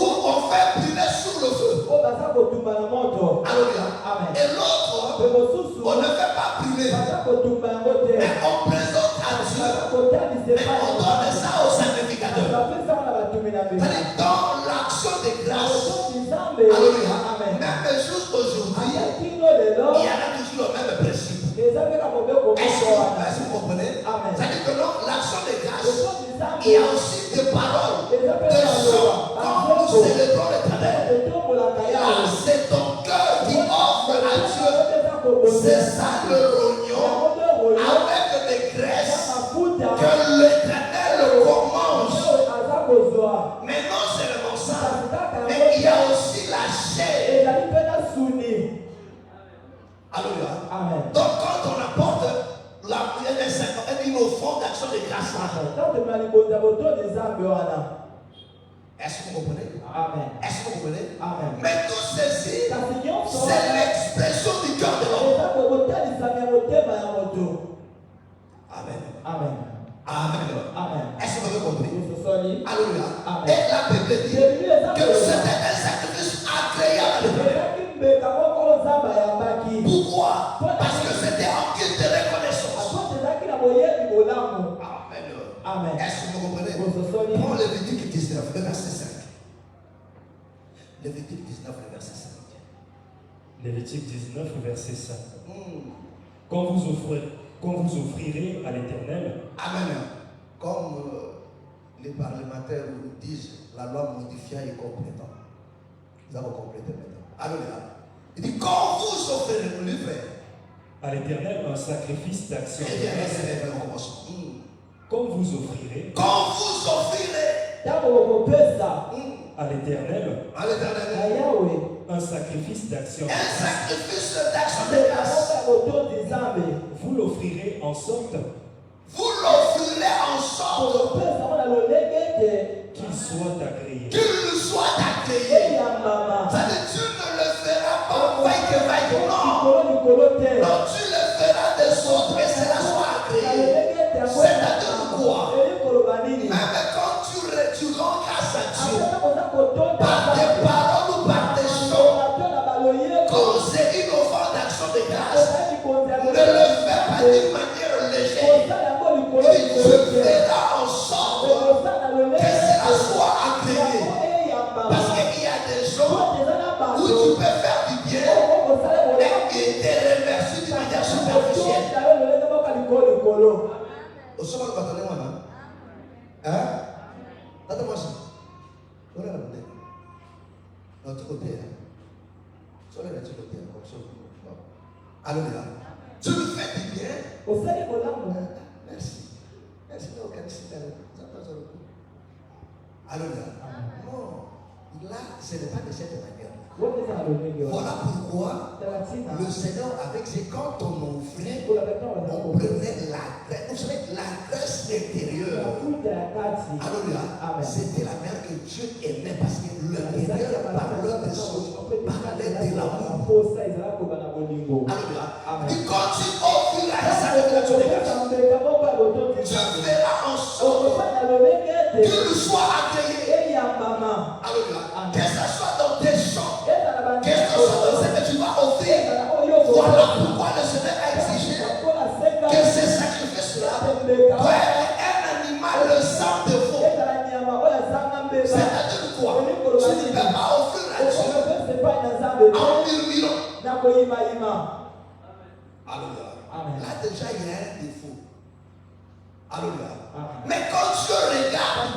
fait brûler sur le feu. Alléluia. Et l'autre, on ne fait pas brûler. Mais on présente à Dieu. Mais on donne ça au sacrificateur. C'est-à-dire, dans il y a aussi des paroles, des chants, quand nous célébrons l'Éternel. C'est ton cœur qui offre à Dieu. C'est ça le rognon avec des graisses que l'Éternel commence. Mais non seulement ça, mais il y a aussi la chair. Alléluia. Amen. Donc quand on apporte une offrande d'action de grâce, est-ce que vous comprenez? Amen. Est-ce que vous comprenez? Amen. Mais tout ceci, c'est l'expression du cœur de l'homme. Amen. Amen. Amen. Amen. Est-ce que vous avez compris? Alléluia. Amen. Et la Bible dit que c'était un sacrifice agréable. Pourquoi? Parce que c'était en guise de reconnaissance. Amen. Amen. Est-ce que vous comprenez? Prends Lévitique 19, le verset 5. Lévitique 19, le verset 5. Lévitique 19, verset 5. Quand vous offrirez à l'Éternel. Amen. Comme les parlementaires disent, la loi modifiée est complétante. Nous avons complété maintenant. Alléluia. Il dit, quand vous offrirez le livre à l'Éternel un sacrifice d'action de grâce. Quand vous offrirez. Quand vous offrirez à l'Éternel un sacrifice d'action. Un sacrifice d'action de grâce. Vous l'offrirez en sorte. Vous l'offrirez en sorte qu'il soit agréé. Qu'il soit agréé. Ça veut dire, tu ne le feras pas vaille. Non. Non, tu le feras de sorte que cela soit agréé. C'est-à-dire quoi? Même quand tu rends grâce à Dieu, par tes paroles ou par tes chants, quand c'est une offrande d'action de grâce, ne le fais pas d'une manière légère. Tu feras en sorte que cela soit agréé. Parce qu'il y a des gens où tu peux faire du bien et ils te remercient d'une manière superficielle. Au sommet, le bâtonnet, moi, hein? Attends-moi ça. Voilà la bouteille. De l'autre côté, hein? Sur l'autre côté, comme ça. Alléluia. Tu me fais du bien. Merci. Merci, mais aucun signe. Alléluia. Non. Là, ce n'est pas de cette manière. Voilà pourquoi le Seigneur avec ses quand on offrait, on prenait la graisse. Vous savez, la graisse intérieure. Alléluia. C'était la mère que Dieu aimait parce que l'intérieur parlait des choses, parlait de l'amour. Alléluia. Et quand tu offriras ça de l'action de grâce, tu feras en sorte qu'il soit agréé. Alléluia. Que ce soit dans tes chants, que ce soit dans ce que tu vas offrir. Voilà pourquoi le Seigneur a exigé que ce sacrifice-là doit être un animal sans défaut. C'est-à-dire quoi? Tu ne peux pas offrir à Dieu en murmurant. Alléluia. Là déjà il y a un défaut. Alléluia. Mais quand Dieu regarde,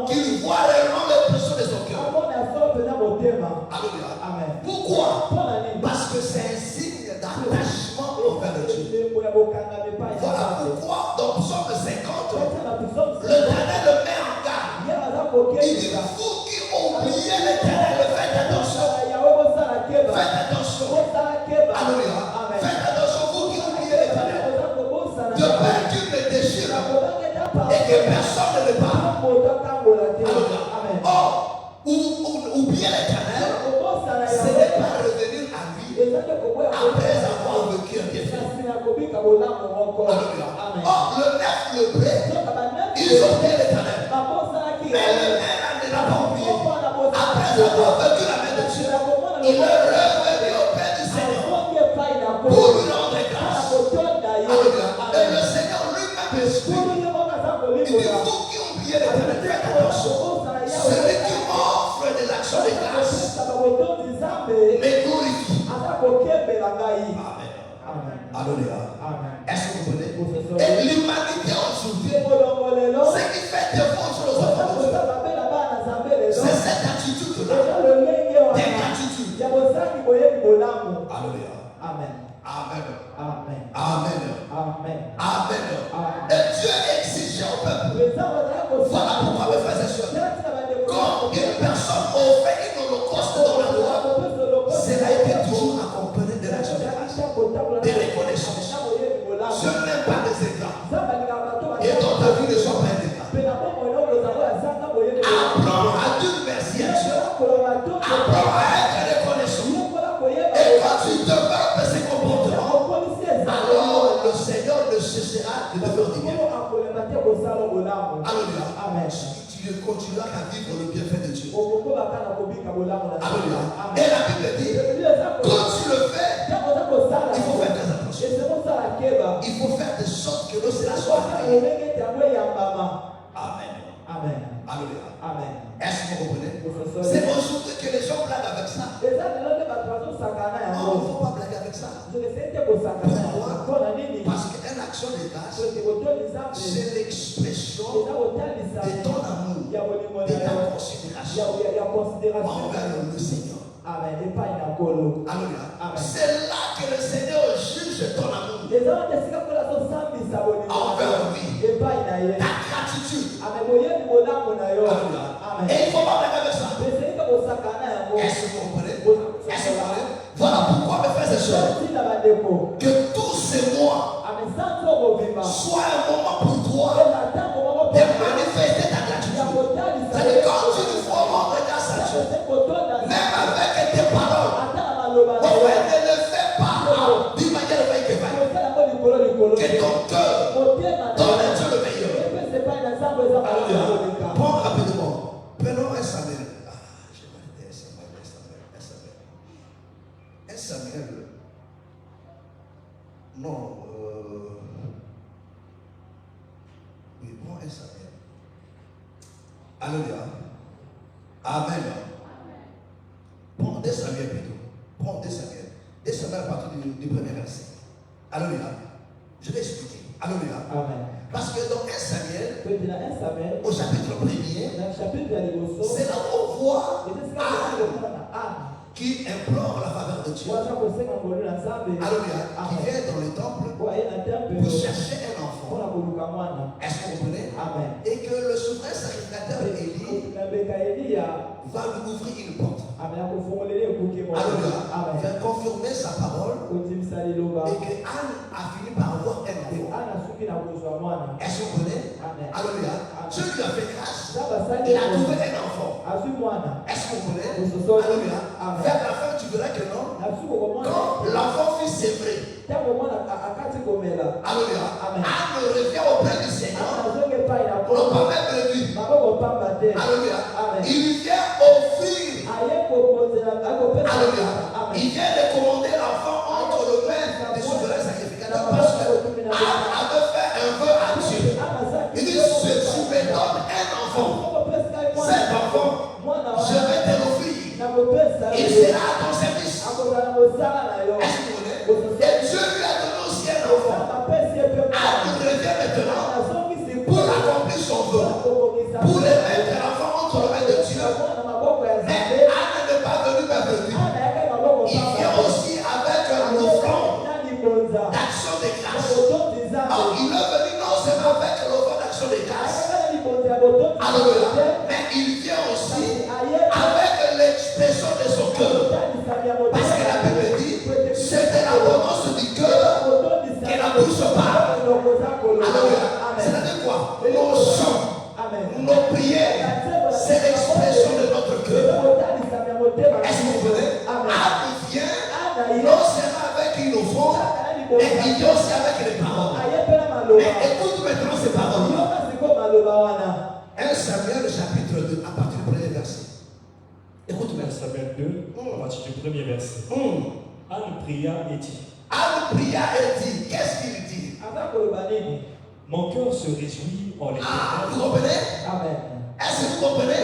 qu'il voit réellement l'expression de son cœur. Alléluia. Pourquoi? Parce que c'est un signe d'attachement envers Dieu. Voilà pourquoi dans Psaume 50, l'Éternel le met en garde. Il dit, vous qui oubliez l'Éternel, faites attention. Faites attention. Alléluia. Faites attention, vous qui oubliez l'Éternel. De peur qu'il ne déchire et que personne ne le parle. Alléluia. Or, oublier l'Éternel, ce n'est pas revenir à lui après avoir vécu un bienfait. Alléluia. Or, le neuf, le blé, ils ont oublié l'Éternel. Mais le maire ne l'a pas oublié. Après avoir vécu la main de Dieu, il est revenu au Père du Seigneur pour lui rendre grâce. Alléluia. Et le Seigneur lui-même explique. Il dit, vous qui oubliez l'Éternel, faites attention. Celui qui offre de l'action de grâce me glorifie. Amen. Alléluia. Est-ce que vous comprenez? Et l'humanité aujourd'hui, ce qui fait de sur les enfants de Dieu. C'est cette attitude-là d'ingratitude. Alléluia. Amen. Amen. Amen. Amen. Amen. Amen. Amen. Et Dieu exigeait au peuple. Voilà pourquoi mes frères et sœurs, quand une personne offrait une holocauste dans la loi, cela a été toujours accompagné de l'action de grâce, de reconnaissance. Je n'aime pas les égards. Et dans ta vie, ne sois pas un écart. Apprends à dire merci à Dieu. Apprends à être reconnaissant. Et quand tu développes ces comportements, alors le Seigneur ne cessera de te faire du bien. Alléluia. Amen. Tu continueras à vivre le bienfait de Dieu. Alléluia. Et la Bible dit, quand tu le fais, il faut faire très attention. Il faut faire de sorte que l'eau cela soit agréée. Amen. Amen. Alléluia. Amen. Est-ce que vous comprenez? C'est aujourd'hui que les gens blaguent avec ça. Non, il ne faut pas blaguer avec ça. Pourquoi? Parce qu'une action de grâce, c'est l'expression de ton amour, de ta considération envers le Seigneur. Alléluia. C'est là que le Seigneur juge ton amour envers lui. Ta gratitude. Alléluia. Et il ne faut pas blaguer avec ça. Est-ce que vous comprenez? Est-ce que vous comprenez? Voilà pourquoi, mes frères et sœurs, que tous ces mois soient un moment pour toi de manifester ta gratitude. C'est-à-dire quand tu lui feras rendre grâce à Dieu, même avec tes paroles, mon frère, ne le fais pas d'une manière vague. Que ton cœur donne à Dieu le meilleur. Alléluia. Bon, rapidement. Prenons un Samuel. J'ai mal dit un Samuel. Non. Oui, bon, un Samuel. Alléluia. Amen. Bon, 2 Samuel plutôt. Bon, 2 Samuel. 2 Samuel à partir du premier verset. Alléluia. Je vais expliquer. Alléluia. Amen. Parce que dans 1 Samuel, au chapitre 1er, c'est là où on voit Anne qui implore la faveur de Dieu. Alléluia. Qui vient dans le temple pour chercher un enfant. Est-ce que vous comprenez? Amen. Et que le souverain sacrificateur Élie va lui ouvrir une porte. Alléluia. Vient confirmer sa parole. Et que Anne a fini par avoir un enfant. Est-ce que vous comprenez? Alléluia. Dieu lui a fait grâce. Il a trouvé un enfant. Est-ce que vous comprenez? Alléluia. Vers la fin, tu verras que non. Quand l'enfant fut sévré, alléluia, Anne revient auprès du Seigneur. On pas même de lui. Alléluia. Il vient offrir. Alléluia. Il vient de commander l'enfant entre le mains du souverain sacrificateur parce que Anne avait fait un vœu à Dieu. Il dit, si tu me donnes un enfant, cet enfant, je vais te l'offrir. Il sera à ton service. Est-ce que vous connaissez? Et Dieu lui a donné aussi un enfant. Anne revient maintenant pour accomplir son vœu, pour le mettre l'enfant entre les mains de Dieu. Mais Anne n'est pas venue vers lui. Il vient aussi avec l'offrande d'action de grâce. Alors il est venu non seulement avec l'offrande d'action de grâce, alléluia, mais il vient aussi avec l'expression de son cœur. Parce que la Bible dit, c'est de l'abondance du cœur que la bouche parle. Alléluia. C'est-à-dire quoi? Nos chants, nos prières, c'est l'expression de notre cœur. Est-ce que vous comprenez? Anne vient non seulement avec une offrande, mais il vient aussi avec les paroles. Mais écoute maintenant ces paroles-là. 1 Samuel chapitre 2, à partir du premier verset. Écoute 1 Samuel 2, à partir du premier verset. Anne pria et dit. Anne pria et dit. Qu'est-ce qu'il dit? Mon cœur se réjouit en Ah, l'Éternel. vous comprenez? Amen. Est-ce que vous comprenez?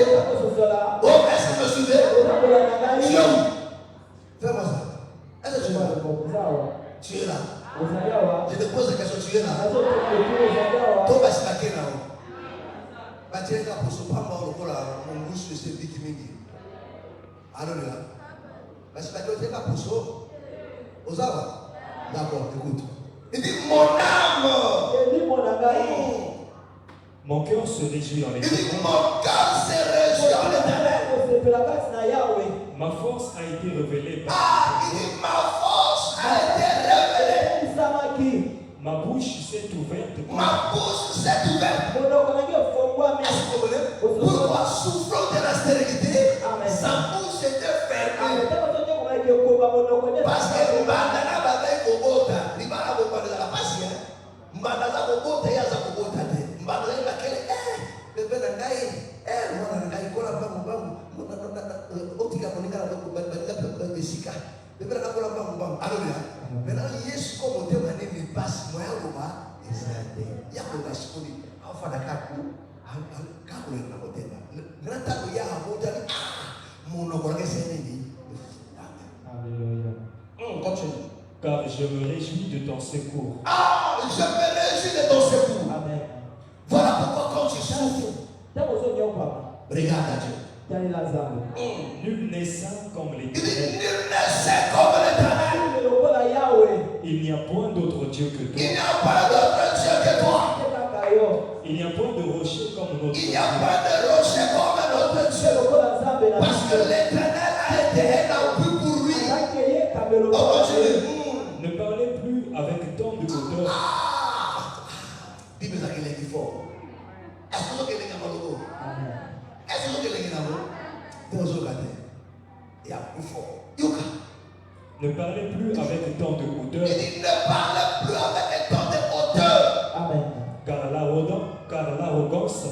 Oh, est-ce que vous me suivez? Tu es où? Fais-moi ça. Est-ce que tu es là? Tu es là. Je te pose la question, tu es là. Toi, vas-y, là. Tu es là. pour ce pas mort, mon bouche c'est victime. Alléluia. Parce que tu es là pour ça. Aux âmes. D'accord, écoute. Il dit mon âme. Il dit mon âme. Mon cœur se réjouit en Il dit l'Éternel. mon cœur se réjouit en l'Éternel. Ma force a été révélée par il dit ma force a été révélée. ma bouche s'est ouverte. Ma bouche s'est ouverte. Pourquoi souffrant de la stérilité, sa bouche était fermée. Parce que Mbandana Babay Kobota, Libana Bobada la Passia, Mbandana Bobota Yaza Bobota, Mbandana Bakele, Bebe Nangai, Mwanangai, Kola Bambam, Otika Monica, Bebe Sika, Bebe Nakola Bambam, Alléluia. Maintenant, Yesu comme Dieu m'a dit, il passe, moi, Yakoba, et ça a été, Yakoba Skoli, Alpha Dakaku, Kakule Nakotema, Nataku Yahabota, mon Okorage Sénédi. Alléluia. Continue. Car je me réjouis de ton secours. Je me réjouis de ton secours. Amen. Voilà pourquoi quand tu souffres, regarde à Dieu. Nul n'est saint comme Il dit, l'Éternel. nul n'est saint comme l'Éternel. Il n'y a point d'autre Dieu que Il n'y toi. a pas d'autre Dieu que toi. Il n'y a point de rocher comme notre Il Dieu. n'y a pas de rocher comme notre Dieu. Parce que l'Éternel a été un appui pour lui. On continue. Ne parlez plus avec tant de hauteur. Dis-moi ça qu'il est fort. Est-ce que quelqu'un a mal? Est-ce que quelqu'un a mal? Bonjour, Gaté. Il y a plus fort. Yuka. Ne parlez plus avec tant de hauteur. Il dit ne parlez plus avec tant de hauteur. Amen. Car l'arrogance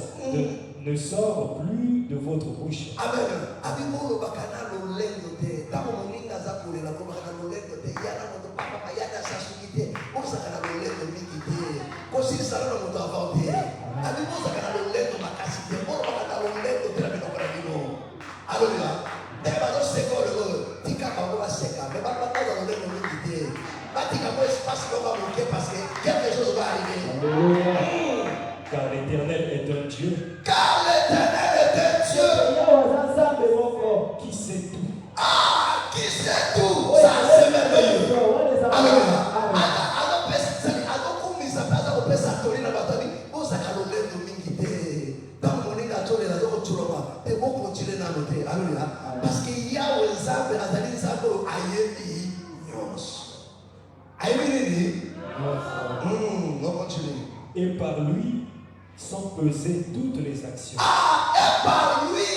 ne sort plus de votre bouche. Amen. Abimolo bakana lo lendo te. Tamo moninga za kule la koma kana lo lendo te. Yana moto papa yana sasukite. Osa kana lo lendo mikite. Kosi sala no moto avante. Abimosa kana lo lendo makasite. Oro kana lo lendo te la bino para bino. Alléluia. Deba do seko lo tika ka ko seka. Me ba ba lo lendo mikite. Ba tika mo espace ko ba moke parce que quelque chose va arriver. Alléluia. Car l'Éternel est un Dieu. Car l'Éternel est un Dieu. Qui sait tout. Qui sait tout. Ça c'est merveilleux. Alléluia. Parce qu'il y a un Zambé, Azali Zambé, Ayebi, Nyos. Ayebi, on continue. Et par lui sont pesées toutes les actions. Et par lui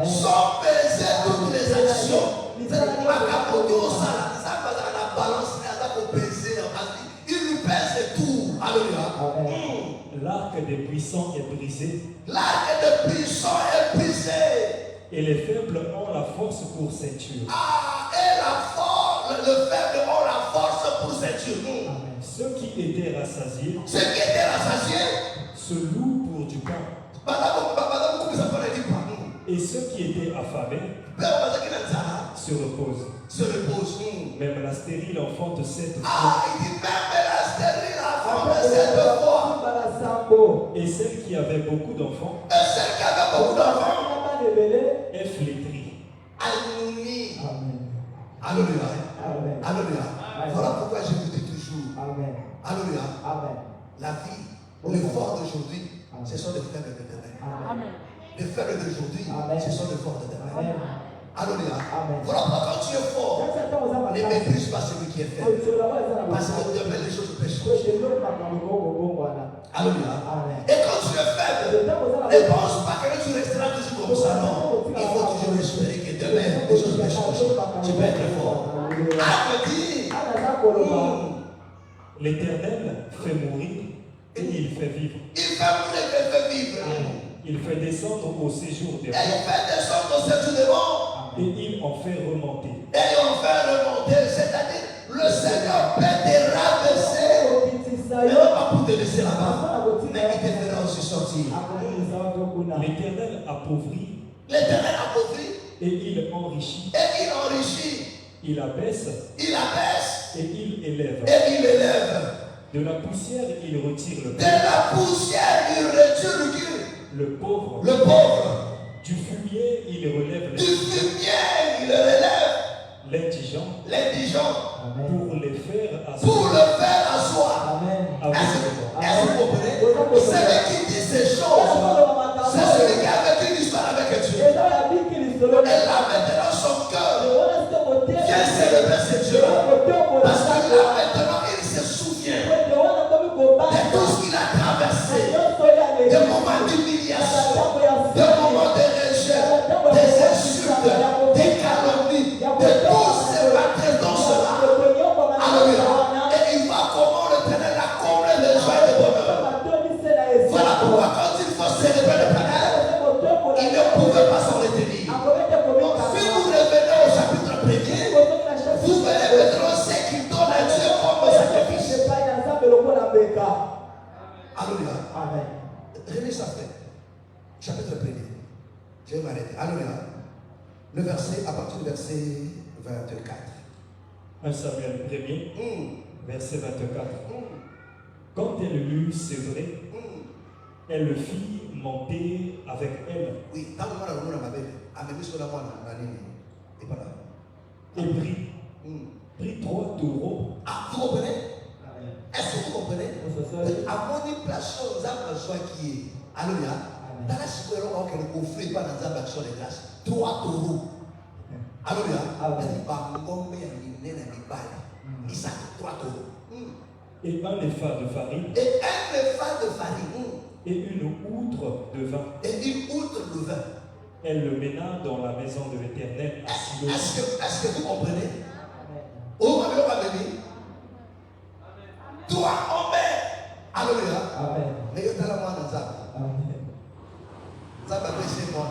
sont pesées toutes les actions. Il lui pèse tout. Alléluia. L'arc des puissants est brisé. L'arc des puissants est brisé. Et les faibles ont la force pour ces tuer. Et le faible ont la force pour ces tuer. Ceux qui étaient rassasiés se louent pour du pain. Et ceux qui étaient affamés se reposent. Même la stérile enfante 7 fois. Il dit même la stérile enfante 7 fois. Et celle qui avait beaucoup d'enfants Et celle qui avait beaucoup d'enfants est flétrie. Alléluia. Amen. Alléluia. Voilà pourquoi je vous dis toujours. Amen. Alléluia. Amen. La vie, le fort d'aujourd'hui, ce sont des faibles de demain. Amen. Les faibles d'aujourd'hui, ce sont des forts de demain. Amen. Alléluia. Amen. Voilà pourquoi quand tu es fort, ne méprise pas celui qui est faible. Parce que demain les choses peuvent changer. Alléluia. Et quand tu es faible, ne pense pas que tu resteras toujours comme ça. Non. Il faut toujours espérer que demain les choses peuvent changer. Tu peux être fort. L'Éternel fait mourir et il fait vivre. Il fait mourir et il fait vivre. Il fait descendre au séjour des Et il morts fait descendre au séjour des morts. et il en fait remonter. Et on fait remonter. C'est-à-dire, le Seigneur peut te rabaisser. Mais non pas pour te laisser là-bas. Mais il te fera aussi sortir. L'Éternel appauvrit L'Éternel appauvrit. et il enrichit. Et il enrichit. Il abaisse Il abaisse. et il élève. Et il élève. De la poussière, il retire le De pain. la poussière, il retire le cul. Le pauvre, Le pauvre, du fumier, il relève du fumier, il le relève. l'indigent L'indigent, pour les faire pour le faire asseoir. Amen. Est-ce que vous comprenez? Celui qui dit ces choses, c'est celui qui a vécu une histoire avec Dieu. Et là maintenant son cœur vient célébrer ce Dieu. Parce que là maintenant il se souvient de tout ce qu'il a traversé. Des moments d'humiliation, des moments de rejet, des insultes, des calomnies, de tous ces maîtres dans cela. Alléluia. Et il voit comment l'Éternel a comblé de joie et de bonheur. Voilà pourquoi quand il faut célébrer l'Éternel, il ne pouvait pas s'en retenir. Donc si vous revenez au chapitre 1er, vous verrez maintenant ce qu'il donne à Dieu comme sacrifice. Alléluia. Amen. Relis ça fait. Chapitre 1er. Je vais m'arrêter. Alléluia. Le verset, à partir du verset 24. 1 Samuel 1er, verset 24. Quand elle lut, c'est vrai, elle le fit monter avec elle. Oui, tant que moi, ma belle, à mes sur la moine, et pas là. Et prit 3 taureaux. Ah, vous comprenez? Est-ce que vous comprenez? À mon place, nous avons besoin qui est. Alléluia. Dans la situation, on ne offre pas dans un action de grâce. 3 taureaux. Alléluia. Il s'agit de 3 taureaux. Et un épha de farine. Et un épha de farine. Et une outre de vin. Et une outre de vin. Elle le mena dans la maison de l'Éternel à Silo. Est-ce que vous comprenez? Oh, ma mère va venir. Toi, en mer. Alléluia. Amen. Mais il y a la main dans ça. Amen. Ça va baisser moi.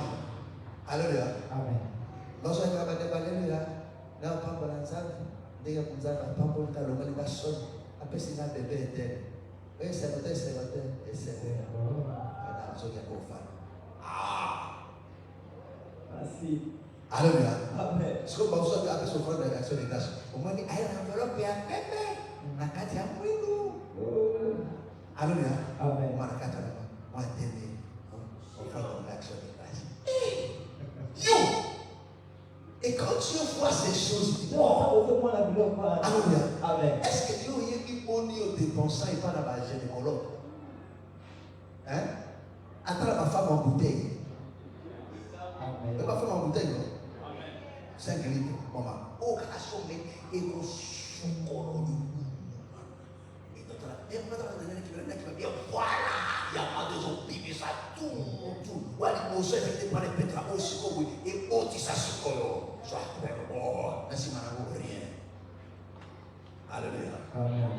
Alléluia. Amen. Lorsque je vais te parler, là, on parle de la salle. Dès que vous avez un peu de calme, il va sonner. Après, c'est un bébé éternel. Oui, c'est votre et c'est ah. Merci. Alléluia. Amen. Ce que vous avez appelé son frère de l'action de grâce. Au moins, il y a une enveloppe et un pépé. On a qu'à dire oui, nous. Alléluia. Amen. On a qu'à dire moi, t'aimer. On frère de l'action de grâce. Yo! Et quand tu vois ces choses, tu dis, wow. Alléluia. Amen. Est-ce que Dieu y est au dépensant et pas dans la gynécologue? Hein? Attends ma femme en bouteille. Amen. Ma femme en bouteille, non? 5 litres, maman. Oh, mais et mon chocolat. Et voilà, il y a pas de zombies, ça tout. Voilà, il faut que tu les pétra aussi comme et autre ça se colle. Soit oh, merci madame rien. Alléluia. Amen.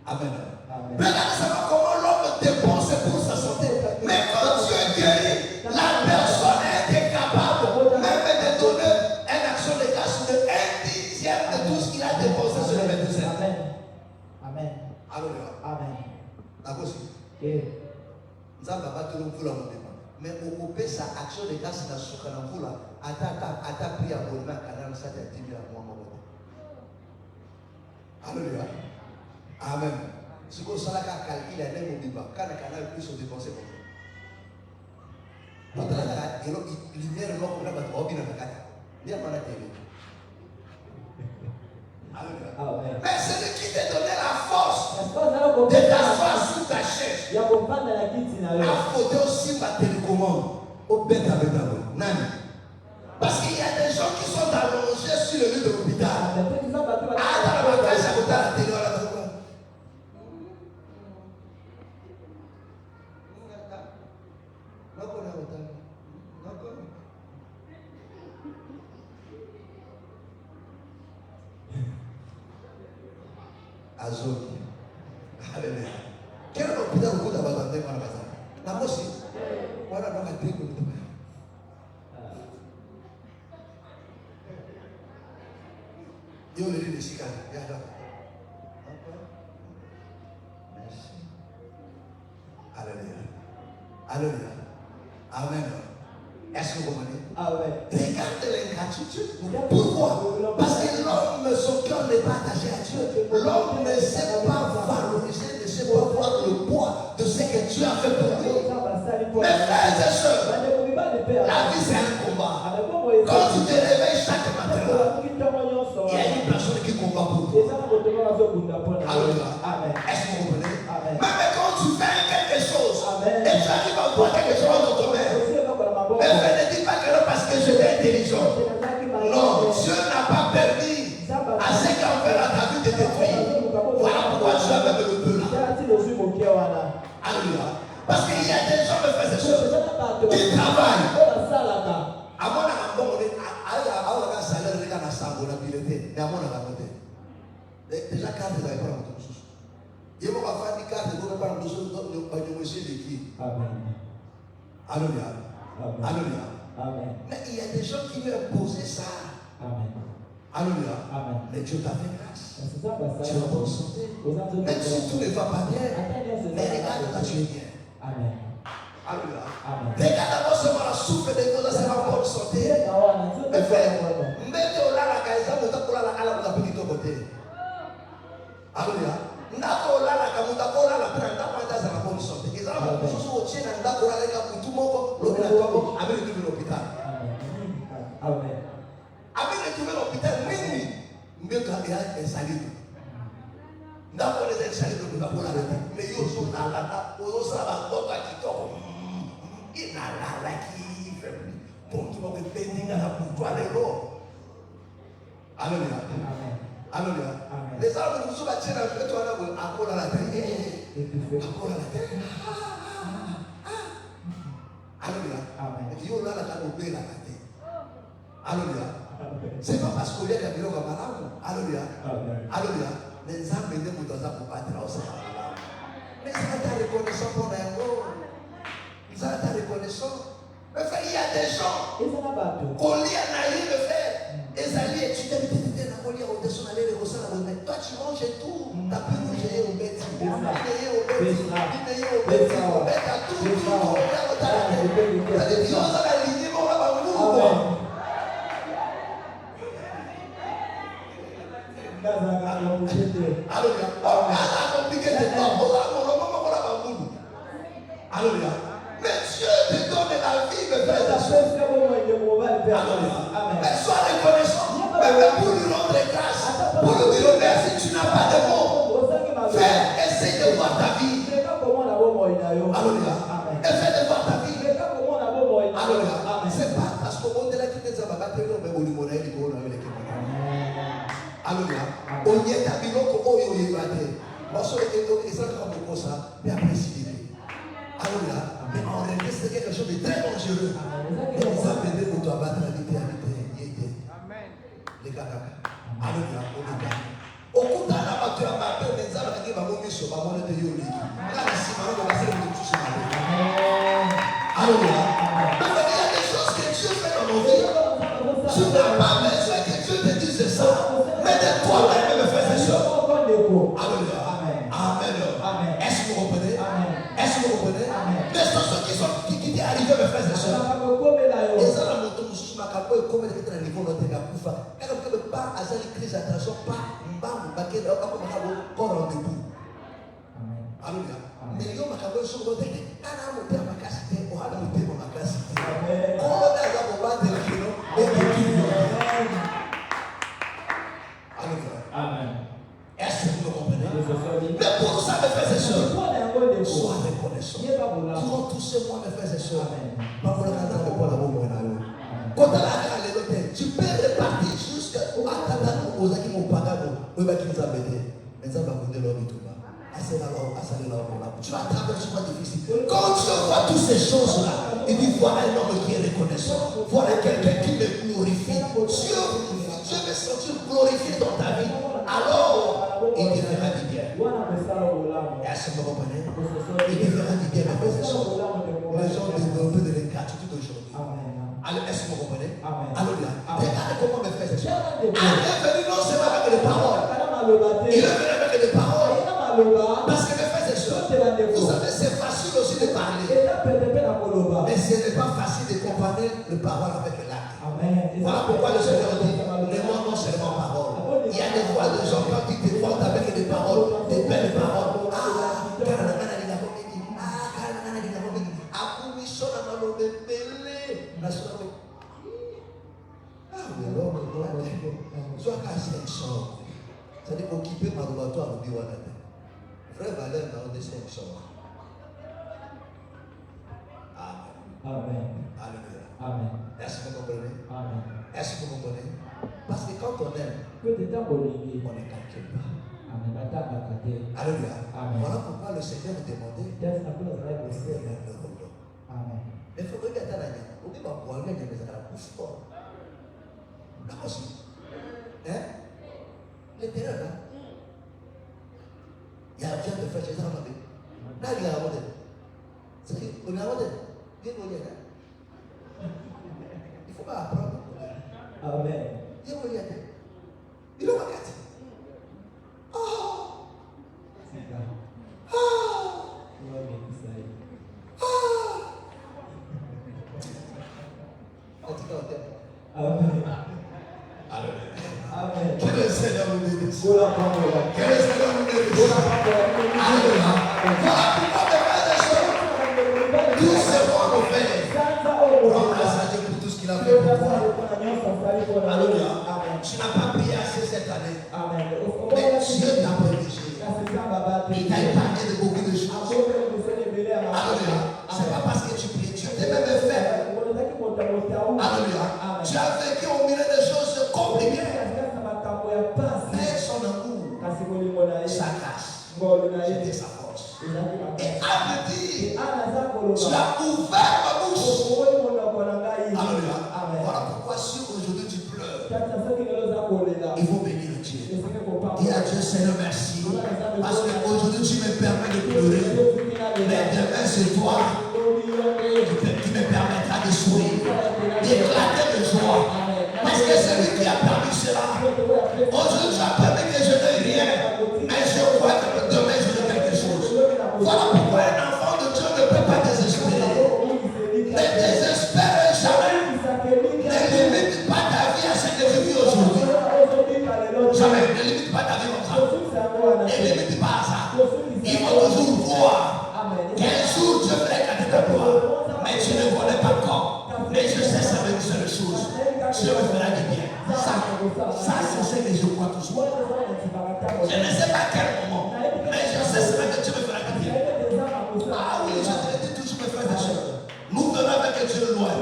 Amen. Amen. Regardez savoir comment l'homme dépense pour sa santé. Mais quand Dieu guérit, la personne est capable même de donner une action de grâce de 1/10 de tout ce qu'il a dépensé sur le médecin. Amen. Amen. Alléluia. Amen. D'accord aussi. Nous avons pas tout le monde. Mais au pays, sa action de grâce dans ce canal, à ta prière, à mon canal, ça t'a dit à moi. Alléluia. Amen. Ce qu'on s'en a calculé, il a même au débat. Quand le canal plus se dépenser pour vous. Quand la lumière est mort, on a bien la carte. Bien pour la télé. Alléluia. Mais c'est lui qui t'a donné la force de t'asseoir sous ta chaise. À côté aussi ma télécommande. Au bête avec ta voix. Nani. Parce qu'il y a des gens qui sont allongés sur le lit de l'hôpital. Ah, dans la bataille, ça coûte à la télé. Azoni. Alléluia. Quel est l'hôpital où vous avez abandonné dans la bataille? La moitié. Voilà, donc, à triple. Et on est les cicatrices. Merci. Alléluia. Alléluia. Amen. Est-ce que vous comprenez? Regardez l'ingratitude. Pourquoi? Parce que l'homme, son cœur n'est pas attaché à Dieu. L'homme ne sait pas valoriser, ne sait pas voir le poids de ce que Dieu a fait pour lui. Mes frères et sœurs, la vie c'est un combat. Quand tu te réveilles chaque matin, il y a une personne qui combat pour toi. Alléluia. Est-ce que vous comprenez? Même quand tu fais quelque chose et tu arrives à voir quelque chose dans ton mère, ne dis pas que non parce que je suis intelligent. Non, Dieu n'a pas permis à ce qu'on fait dans ta vie de détruire. Voilà pourquoi tu as même le peu là. Alléluia. Parce qu'il y a des gens, mes frères et sœurs, qui travaillent. À mon avis, à salaire, les gars, à sa volabilité. Mais à mon avis, déjà, carte, ils n'avaient pas la moto. Il va faire des cartes, ils ne vont pas la moto, de monsieur de qui. Alléluia. Alléluia. Mais il y a des gens qui lui imposent ça. Alléluia. Mais Dieu t'a fait grâce. Tu es en bonne santé. Même si tout ne va pas bien, mais regarde quand tu es bien. Alléluia. Regarde d'abord seulement la souffle de Dieu, c'est en bonne santé. Mais frère, mettez-le là, la caïsa, vous avez la cala, vous avez dit de côté. Alléluia. Ndako là, la camuta, là, la prendre, ndako là, c'est la bonne santé. Ils ont beaucoup de choses au tien, ndako là, les gars, pour tout le monde, l'hôpital, avec le l'hôpital. Avec retrouvé l'hôpital, mais quand il y a un salut. Ndako les salut de ndako là, mais ils sont là, ils sont là, qui tombe. Il n'a là qui fait bon, tu vas me payer dans la bouche, aller l'eau. Alléluia. Alléluia. Les arbres nous sont bâtis dans le toit là, à quoi la terre. À quoi la terre. Alléluia. Et puis là, la terre au la terre. Alléluia. C'est pas parce qu'il y a des bureaux comme ça. Alléluia. Alléluia. Les arbres ne vous donnent pas pour battre au sein. Mais ça va être reconnaissant pour un mot. Ça va être reconnaissant. Mais il y a des gens. Qu'on lit à Naïm, le fait. Ezali et tu t'es dit, toi tu manges tout, t'as pu manger au bête, Alléluia. Mais Dieu te donne la vie, mes frères et sœurs. Mais sois reconnaissant. Mais pour lui rendre grâce, pour lui dire merci, tu n'as pas de mots. Fais, essaye de voir ta vie. Alléluia. Essaye de voir ta vie. Alléluia. C'est pas parce qu'on monte là qui te dit ça va battre mais on lui monnaie les gros dans les Alléluia. On y est à biloko oh yo y battre. Parce que ils sont comme ça, mais après c'est Alléluia. Mais en réalité c'est quelque chose de très dangereux. Et ça peut aider pour toi battre la vie. Alléluia. Okuta na batu ya mabe menzala ngi bamomi so bamone te yoli. Là ici maintenant on va faire une touche à Alléluia. Mais il y a des choses que Dieu fait dans nos vies. Tu n'as pas besoin que Dieu te dise ça. Mais de toi-même, mes frères et sœurs. Alléluia. Amen. Est-ce que vous comprenez? Est-ce que vous comprenez? Mais ce sont ceux qui t'est arrivé, mes frères et sœurs. Et ça, la moto, je m'accapole comme être à niveau de la coufa. Et donc, le pas à cette crise d'attention, pas mbam, baquet, corps en debout. Alléluia. Mais il y a ma cabane sur le terrain. Quand on a monté à ma cassette, on a monté à ma cassette. On a monté à ma cassette. Alléluia. Amen. Est-ce que vous le comprenez? Mais pour ça, mes frères et sœurs, sois reconnaissant. Durant tous ces mois, mes frères et sœurs, pas pour le cadre de Paul à vous. Quand tu peux repartir jusqu'à Atana, aux Aki Mopagano, où il va qu'ils amener. Mais ça va coûter leur vie tout bas. Tu vas traverser quoi difficile. Quand tu vois toutes ces choses-là, il dit voilà un homme qui est reconnaissant. Voilà quelqu'un qui me glorifie. Dieu me sentir glorifié dans ta vie. Alors, il te fera du bien. Est-ce que vous comprenez? Il te fera du bien, mes frères et sœurs. Les gens développent de l'ingratitude aujourd'hui. Est-ce que vous comprenez? Alléluia. Regardez comment mes frères et sœurs. Il est venu non seulement avec des paroles. Il est venu avec des paroles. Parce que mes frères et sœurs, vous savez, c'est facile aussi de parler. Mais ce n'est pas facile de comparer les paroles avec l'acte. Voilà pourquoi le Seigneur dit, ne demande non seulement parole. Il y a des fois des gens quand ils te voient avec des paroles, des belles paroles. soeur, oui. Ah, mais l'homme, soit qu'à 500. C'est-à-dire occuper ma laboratoire au Biwana. Vraie valeur dans les 500. Amen. Amen. Alléluia. Amen. Est-ce que vous comprenez? Amen. Est-ce que vous comprenez? Parce que quand on aime, Que tu t'as on ne calcule pas. Amen. Alléluia. Amen. Voilà pourquoi le Seigneur nous demandait That's not good. de faire le rouleau. Amen. Mais il faut regarder la gamme. On dit, ma poêle, il y a des gens qui sont forts. Là aussi. Hein? Les terrains, là. Il y a bien de faire chez ça. Là, il y a un modèle. C'est-à-dire, on a un modèle. Il faut pas apprendre. Amen. Il y a un modèle. Il est au maquette. Oh! C'est ça. Oh! Tu vas bien ça. Oh! En tout cas, on t'aime. Amen. Alléluia. Amen. Que le Seigneur vous bénisse. Go la parole. Que le Seigneur vous bénisse. Alléluia. Voilà pourquoi de faire des choses. Tout ce qu'on nous fait. Rends grâce à Dieu pour tout ce qu'il a fait pour toi. Alléluia. Tu n'as pas prié assez cette année. Mais Dieu t'a protégé. Il t'a épargné de beaucoup de choses. Alléluia. C'est pas parce que tu pries. Tu t'es même fait. Alléluia. Tu as vécu au milieu des choses compliquées. Mais son amour, sa grâce, c'était sa force. Et à me dire, tu as ouvert ma bouche. Alléluia. Voilà pourquoi si aujourd'hui tu pleures, il faut bénir Dieu. Dis à Dieu, Seigneur, merci. Parce qu'aujourd'hui tu me permets de pleurer. Mais demain c'est toi qui me permettra de sourire, d'éclater de joie. Parce que c'est lui qui a permis cela. Aujourd'hui tu as permis que je n'ai rien. Mais je crois que demain je n'ai quelque chose. Voilà pourquoi un enfant de Dieu ne peut pas désespérer. Ne désespère jamais. Ne limite pas ta vie à ce que tu vis aujourd'hui. Jamais. Ne limite pas ta vie comme ça. Ne limite pas à ça. Il faut toujours voir qu'un jour Dieu va éclater ta gloire. Mais tu ne connais pas quand. Mais je sais ça veut une seule chose. Dieu me fera du bien. Ça c'est ce que je crois toujours. Je ne sais pas quel moment. Mais je sais seulement que Dieu me fera du bien. Ah oui, je te dis toujours mes frères et sœurs. Nous venons avec Dieu loin.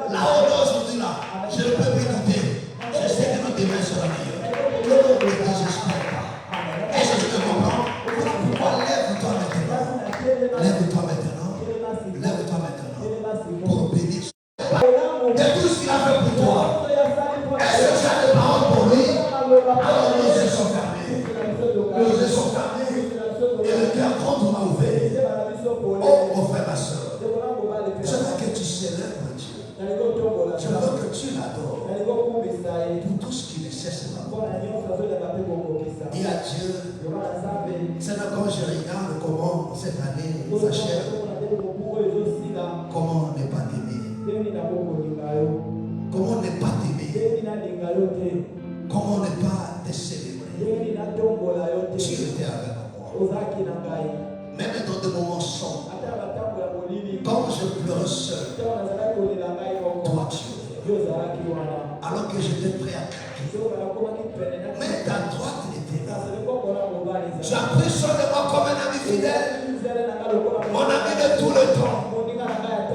Là on est aujourd'hui là. Je ne peux plus douter. Je sais que notre demain sera meilleur. Ne désespère pas. Est-ce que tu me comprends? Pourquoi lève-toi maintenant? Lève-toi maintenant. Lève-toi maintenant. Pour bénir. De tout ce qu'il a fait pour toi. Est-ce que tu as des paroles pour lui? Alors nos yeux sont fermés. Nos yeux sont fermés. Et le cœur contre m'a ouvert. Oh mon frère, ma soeur. Je veux que tu célèbres Dieu. Je veux que tu l'adores. Pour tout ce qui ne cesse pas. Dis à Dieu. Seigneur, quand je regarde comment cette année s'achève, comment ne pas t'aimer? Comment ne pas t'aimer? Comment ne pas te célébrer? Tu étais avec moi. Même dans des moments sombres, quand je pleure seul, toi tu es. Alors que j'étais prêt à craquer. Mais ta droite était là. Tu as pris soin de moi comme un ami fidèle. Mon ami de tout le temps.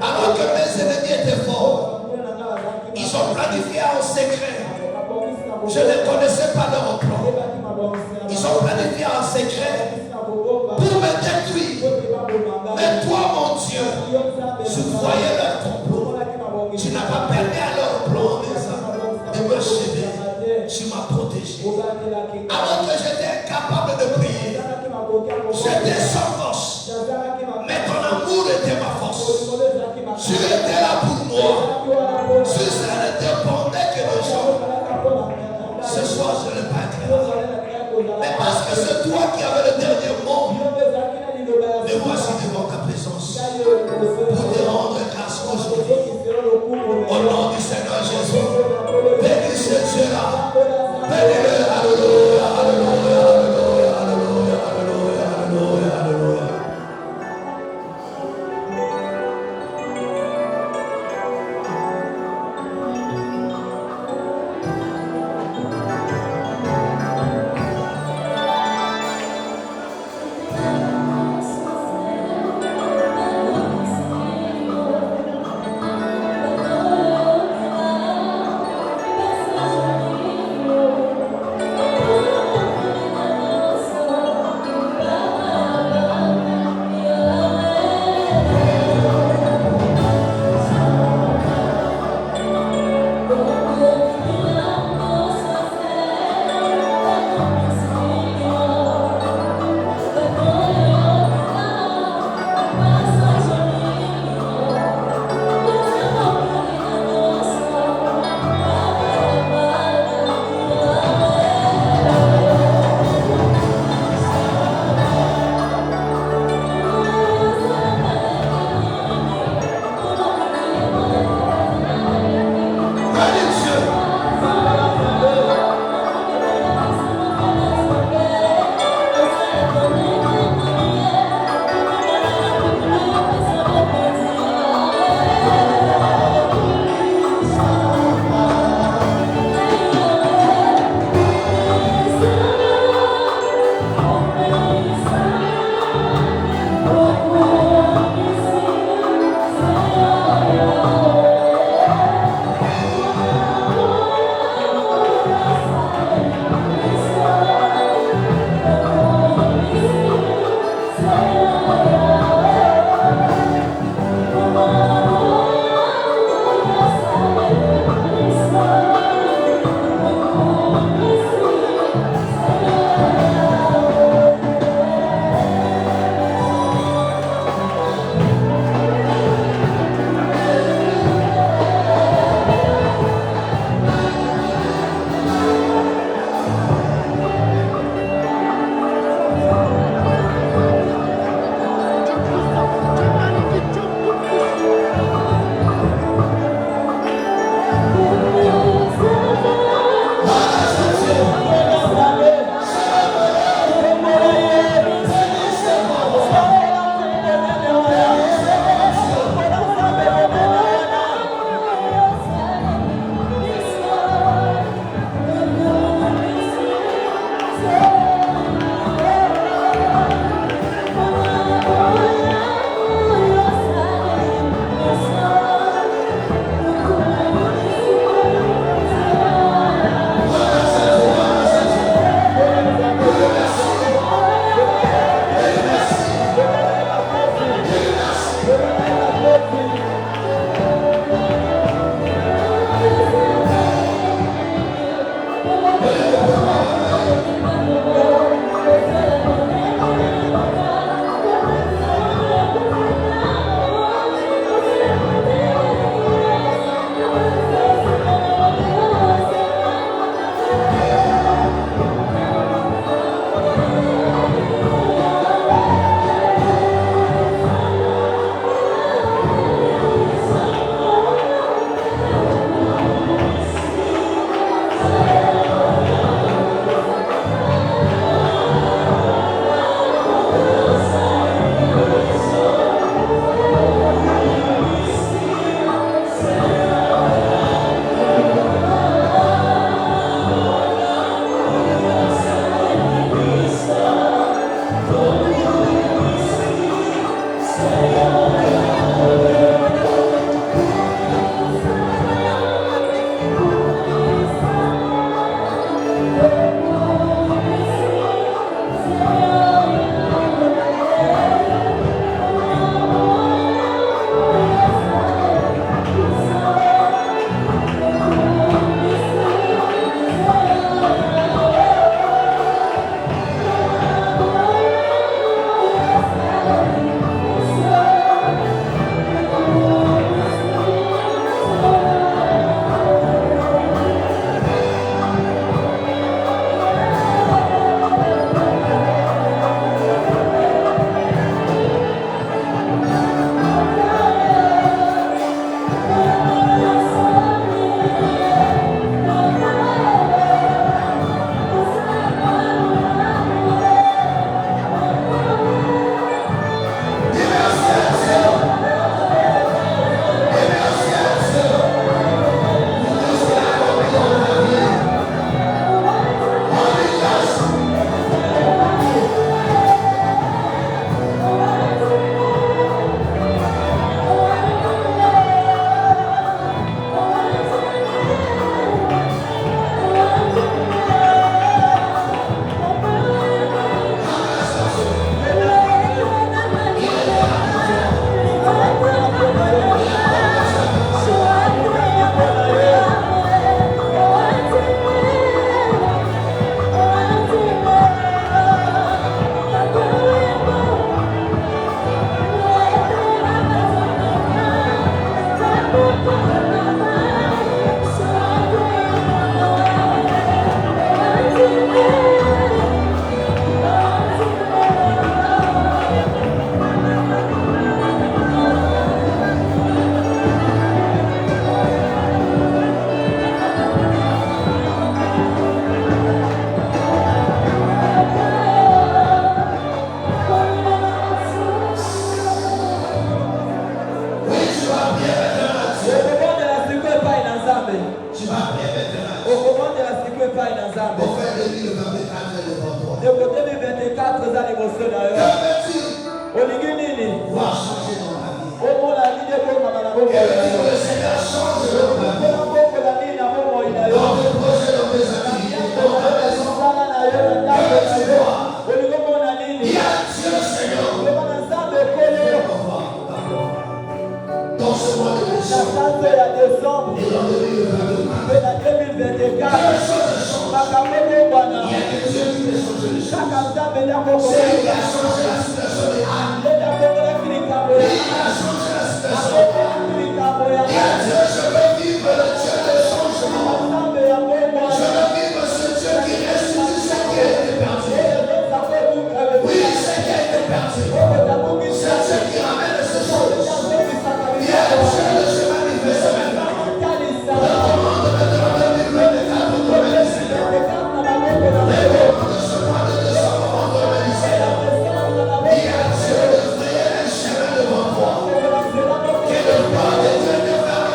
Alors que mes ennemis étaient forts. Ils ont planifié en secret. Je ne connaissais pas leur plan. Ils ont planifié en secret pour me détruire. Mais toi, mon Dieu, tu voyais leur complot. Tu n'as pas permis à leur plan de m'achever. Tu m'as protégé. Alors que j'étais incapable de prier, j'étais sans force. Mais ton amour était ma force. Tu étais là pour moi. Si ça ne dépendait que de gens, ce soir je ne pas être là. Mais parce que c'est toi qui avais le dernier mot, me voici devant ta présence pour te rendre grâce aujourd'hui. Au nom du Seigneur Jésus, bénis ce Dieu-là. Bénis-le. Alléluia, alléluia, alléluia, alléluia, alléluia, alléluia, alléluia. Tu vas prier maintenant. okomondela sikoyo epai na nzambe Mon frère Denis, le 24 est devant toi. ndeko 2024 eza liboso na yo Que veux-tu olingi nini voir changer dans ta vie? omona nini ekongama na bomoi Que na veux-tu yo que le Seigneur change dans ta vie? mpona kokola nini na bomoi na yo Dans tes projets, dans tes activités, dans ta maison. mosala na yo na ndako na yo olingi omona nini Il y a Dieu, Seigneur. loba na nzambe ekolo Dans ce mois de na décembre sanzo ya décembre et dans 2024, mpe na 2024 makambo ekobwana il y a que Dieu qui peut changer les choses. kaka nzambe nde C'est lui qui akokola a changé la situation de Anne. nde akokolaki likambo ya Il a changé la situation. akokolaki likambo ya Il a dit, je veux vivre le Dieu de changement. nzambe ya Je bomwana veux vivre ce Dieu qui restitue ce qui a été perdu. Oui, ce qui a été perdu. C'est Dieu qui ramène ces choses. Il y a un Dieu de se manifester maintenant. Demande maintenant de vivre les cadres de le Seigneur. Demande ce mois de décembre entre le Seigneur. Il y a Dieu de frayer un chemin devant toi. Que le pas de Dieu ne ferme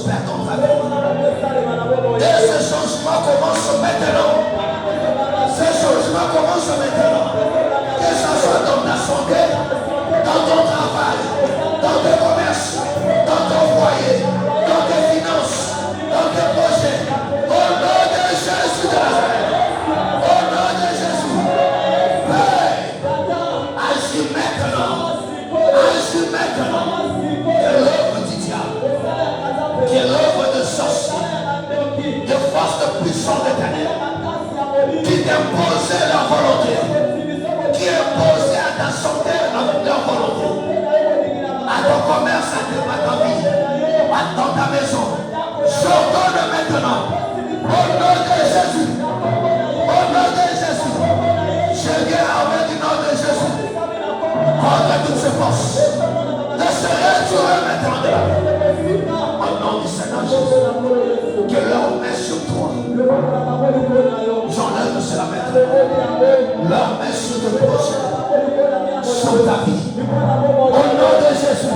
s'opère dans ta vie. Et ce changement commence maintenant. Ce changement commence maintenant. Que ce soit dans ta santé, dans ton travail, dans tes commerces, dans ton foyer, dans tes finances, dans tes projets. Au nom de Jésus de Nazareth. Au nom de Jésus. Père, agis maintenant. Agis maintenant. Que l'œuvre du diable, que l'œuvre de sorcier, de force de puissance éternelle, qui t'imposait leur volonté, qui imposait à ta santé leur volonté, à ton commerce, à ta vie, dans ta maison. J'ordonne maintenant, au nom de Jésus, au nom de Jésus, je viens avec le nom de Jésus, contre toutes ces forces, de se retourner maintenant de la vie. Au nom du Seigneur Jésus, que leur met sur toi. J'enlève cela maintenant. Leur met sur tes projets, sur ta vie. Au nom de Jésus.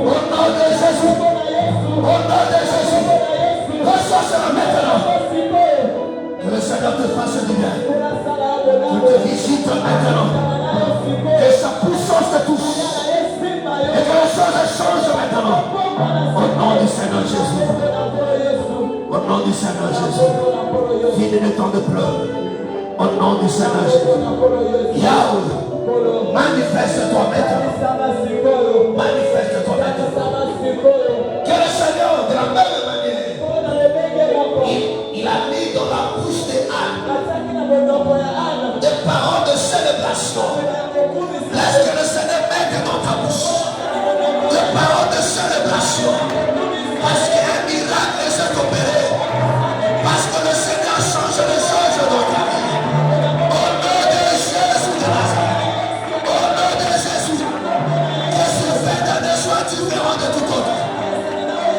Au nom de Jésus. Au nom de Jésus. Reçois cela maintenant. Que le Seigneur te fasse du bien. Qu'il te visite maintenant. Que sa puissance te touche. Et que les choses changent maintenant. Au nom du Seigneur Jésus. Au nom du Seigneur Jésus. Fini le temps de pleurs. Au nom du Seigneur Jésus. Yahweh, manifeste-toi maintenant. Manifeste-toi maintenant. Que le Seigneur, de la même manière, il a mis dans la bouche des ânes des paroles de célébration. Laisse que le Seigneur mette dans ta bouche des paroles de célébration. Parce qu'un miracle s'est opéré. Parce que le Seigneur change les choses dans ta vie. Au nom de Jésus de Nazareth. Au nom de Jésus. Que ce fait d'année soit différent de tout autre.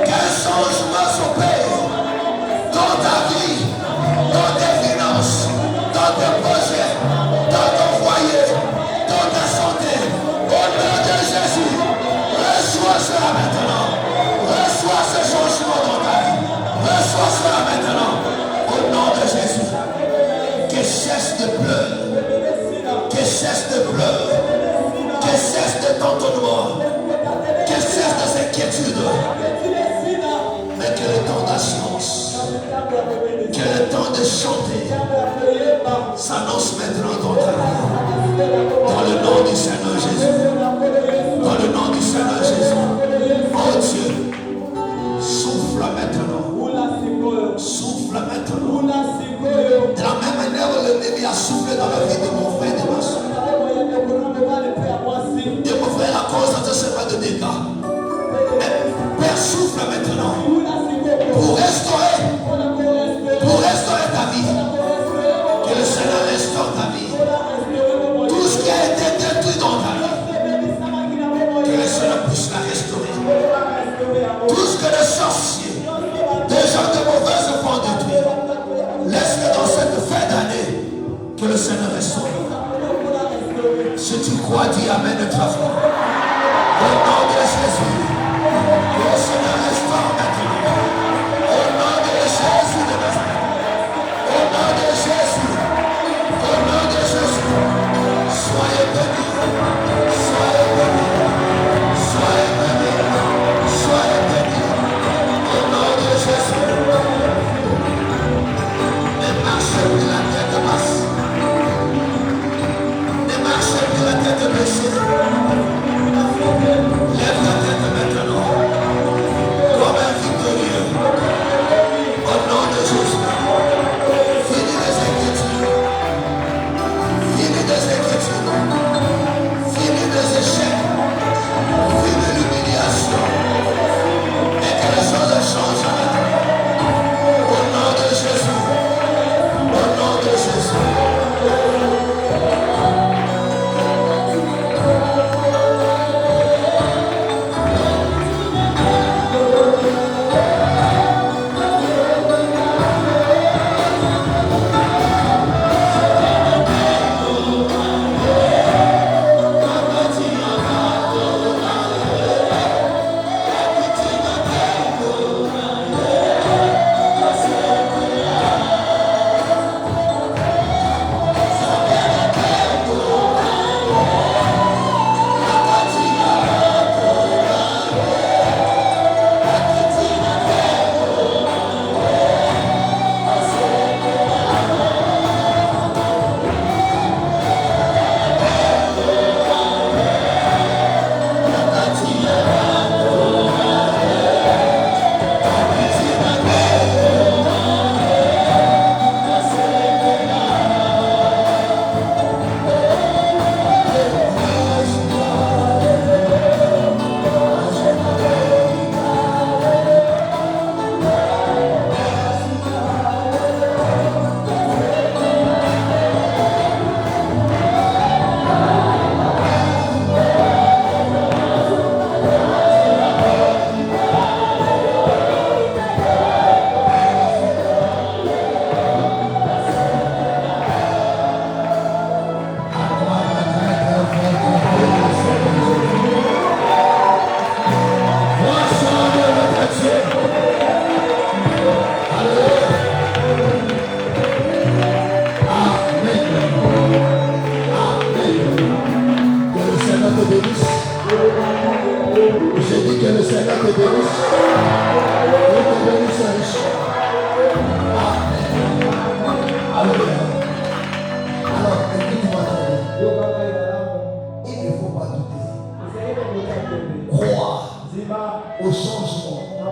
Qu'un changement s'opère dans ta vie, dans tes finances, dans tes projets, dans ton foyer, dans ta santé. Au nom de Jésus. Reçois cela maintenant. Reçois ce changement dans ta vie. Reçois cela maintenant. Au nom de Jésus. Que cesse de pleurer. Que cesse de pleurer. Que cesse de t'entonnement. Que cesse de s'inquiétude. Mais que le temps d'assurance, que le temps de chanter s'annonce maintenant dans ta vie. Dans le nom du Seigneur Jésus. Dans le nom du Seigneur Jésus. Oh Dieu, souffle maintenant. Souffle maintenant. De la même manière où l'ennemi a soufflé dans la vie de mon frère et de ma soeur. De mon frère à cause de ce pas de dégâts. Père, souffle maintenant. Pour restaurer ta vie. Que le Seigneur restaure ta vie. Tout ce qui a été détruit dans ta vie. Que le Seigneur puisse la restaurer. Tout ce que les sorciers, des gens de mauvaise foi détruits. Laisse que dans cette fin d'année, que le Seigneur restaure. Si tu crois, dis Amen de ta foi. Au nom de Jésus, que le Seigneur restaure maintenant. Au nom de Jésus de Nazareth. Au nom de Jésus. Au nom de Jésus. Soyez bénis. Soyez bénis. Soyez bénis. Soyez bénis. Au nom de Jésus. Ne marchez plus la tête basse. Ne marchez plus la tête baissée.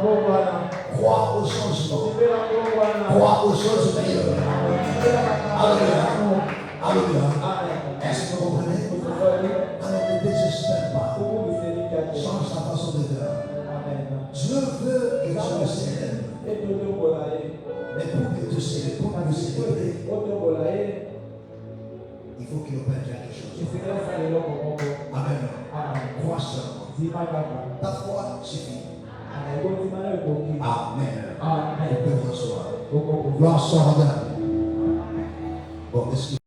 Crois au changement. Crois aux choses meilleures. Alléluia. Alléluia. Est-ce que vous comprenez? Alors ne désespère pas. Change ta façon de faire. Dieu veut que tu me célèbres. Mais pour que tu célèbres, pour me célébrer, il faut qu'il opère quelque chose. Amen. Crois seulement. Ta foi suffit. Amen. Vous pouvez vous asseoir. Gloire soit à Dieu. Bon, excusez-moi.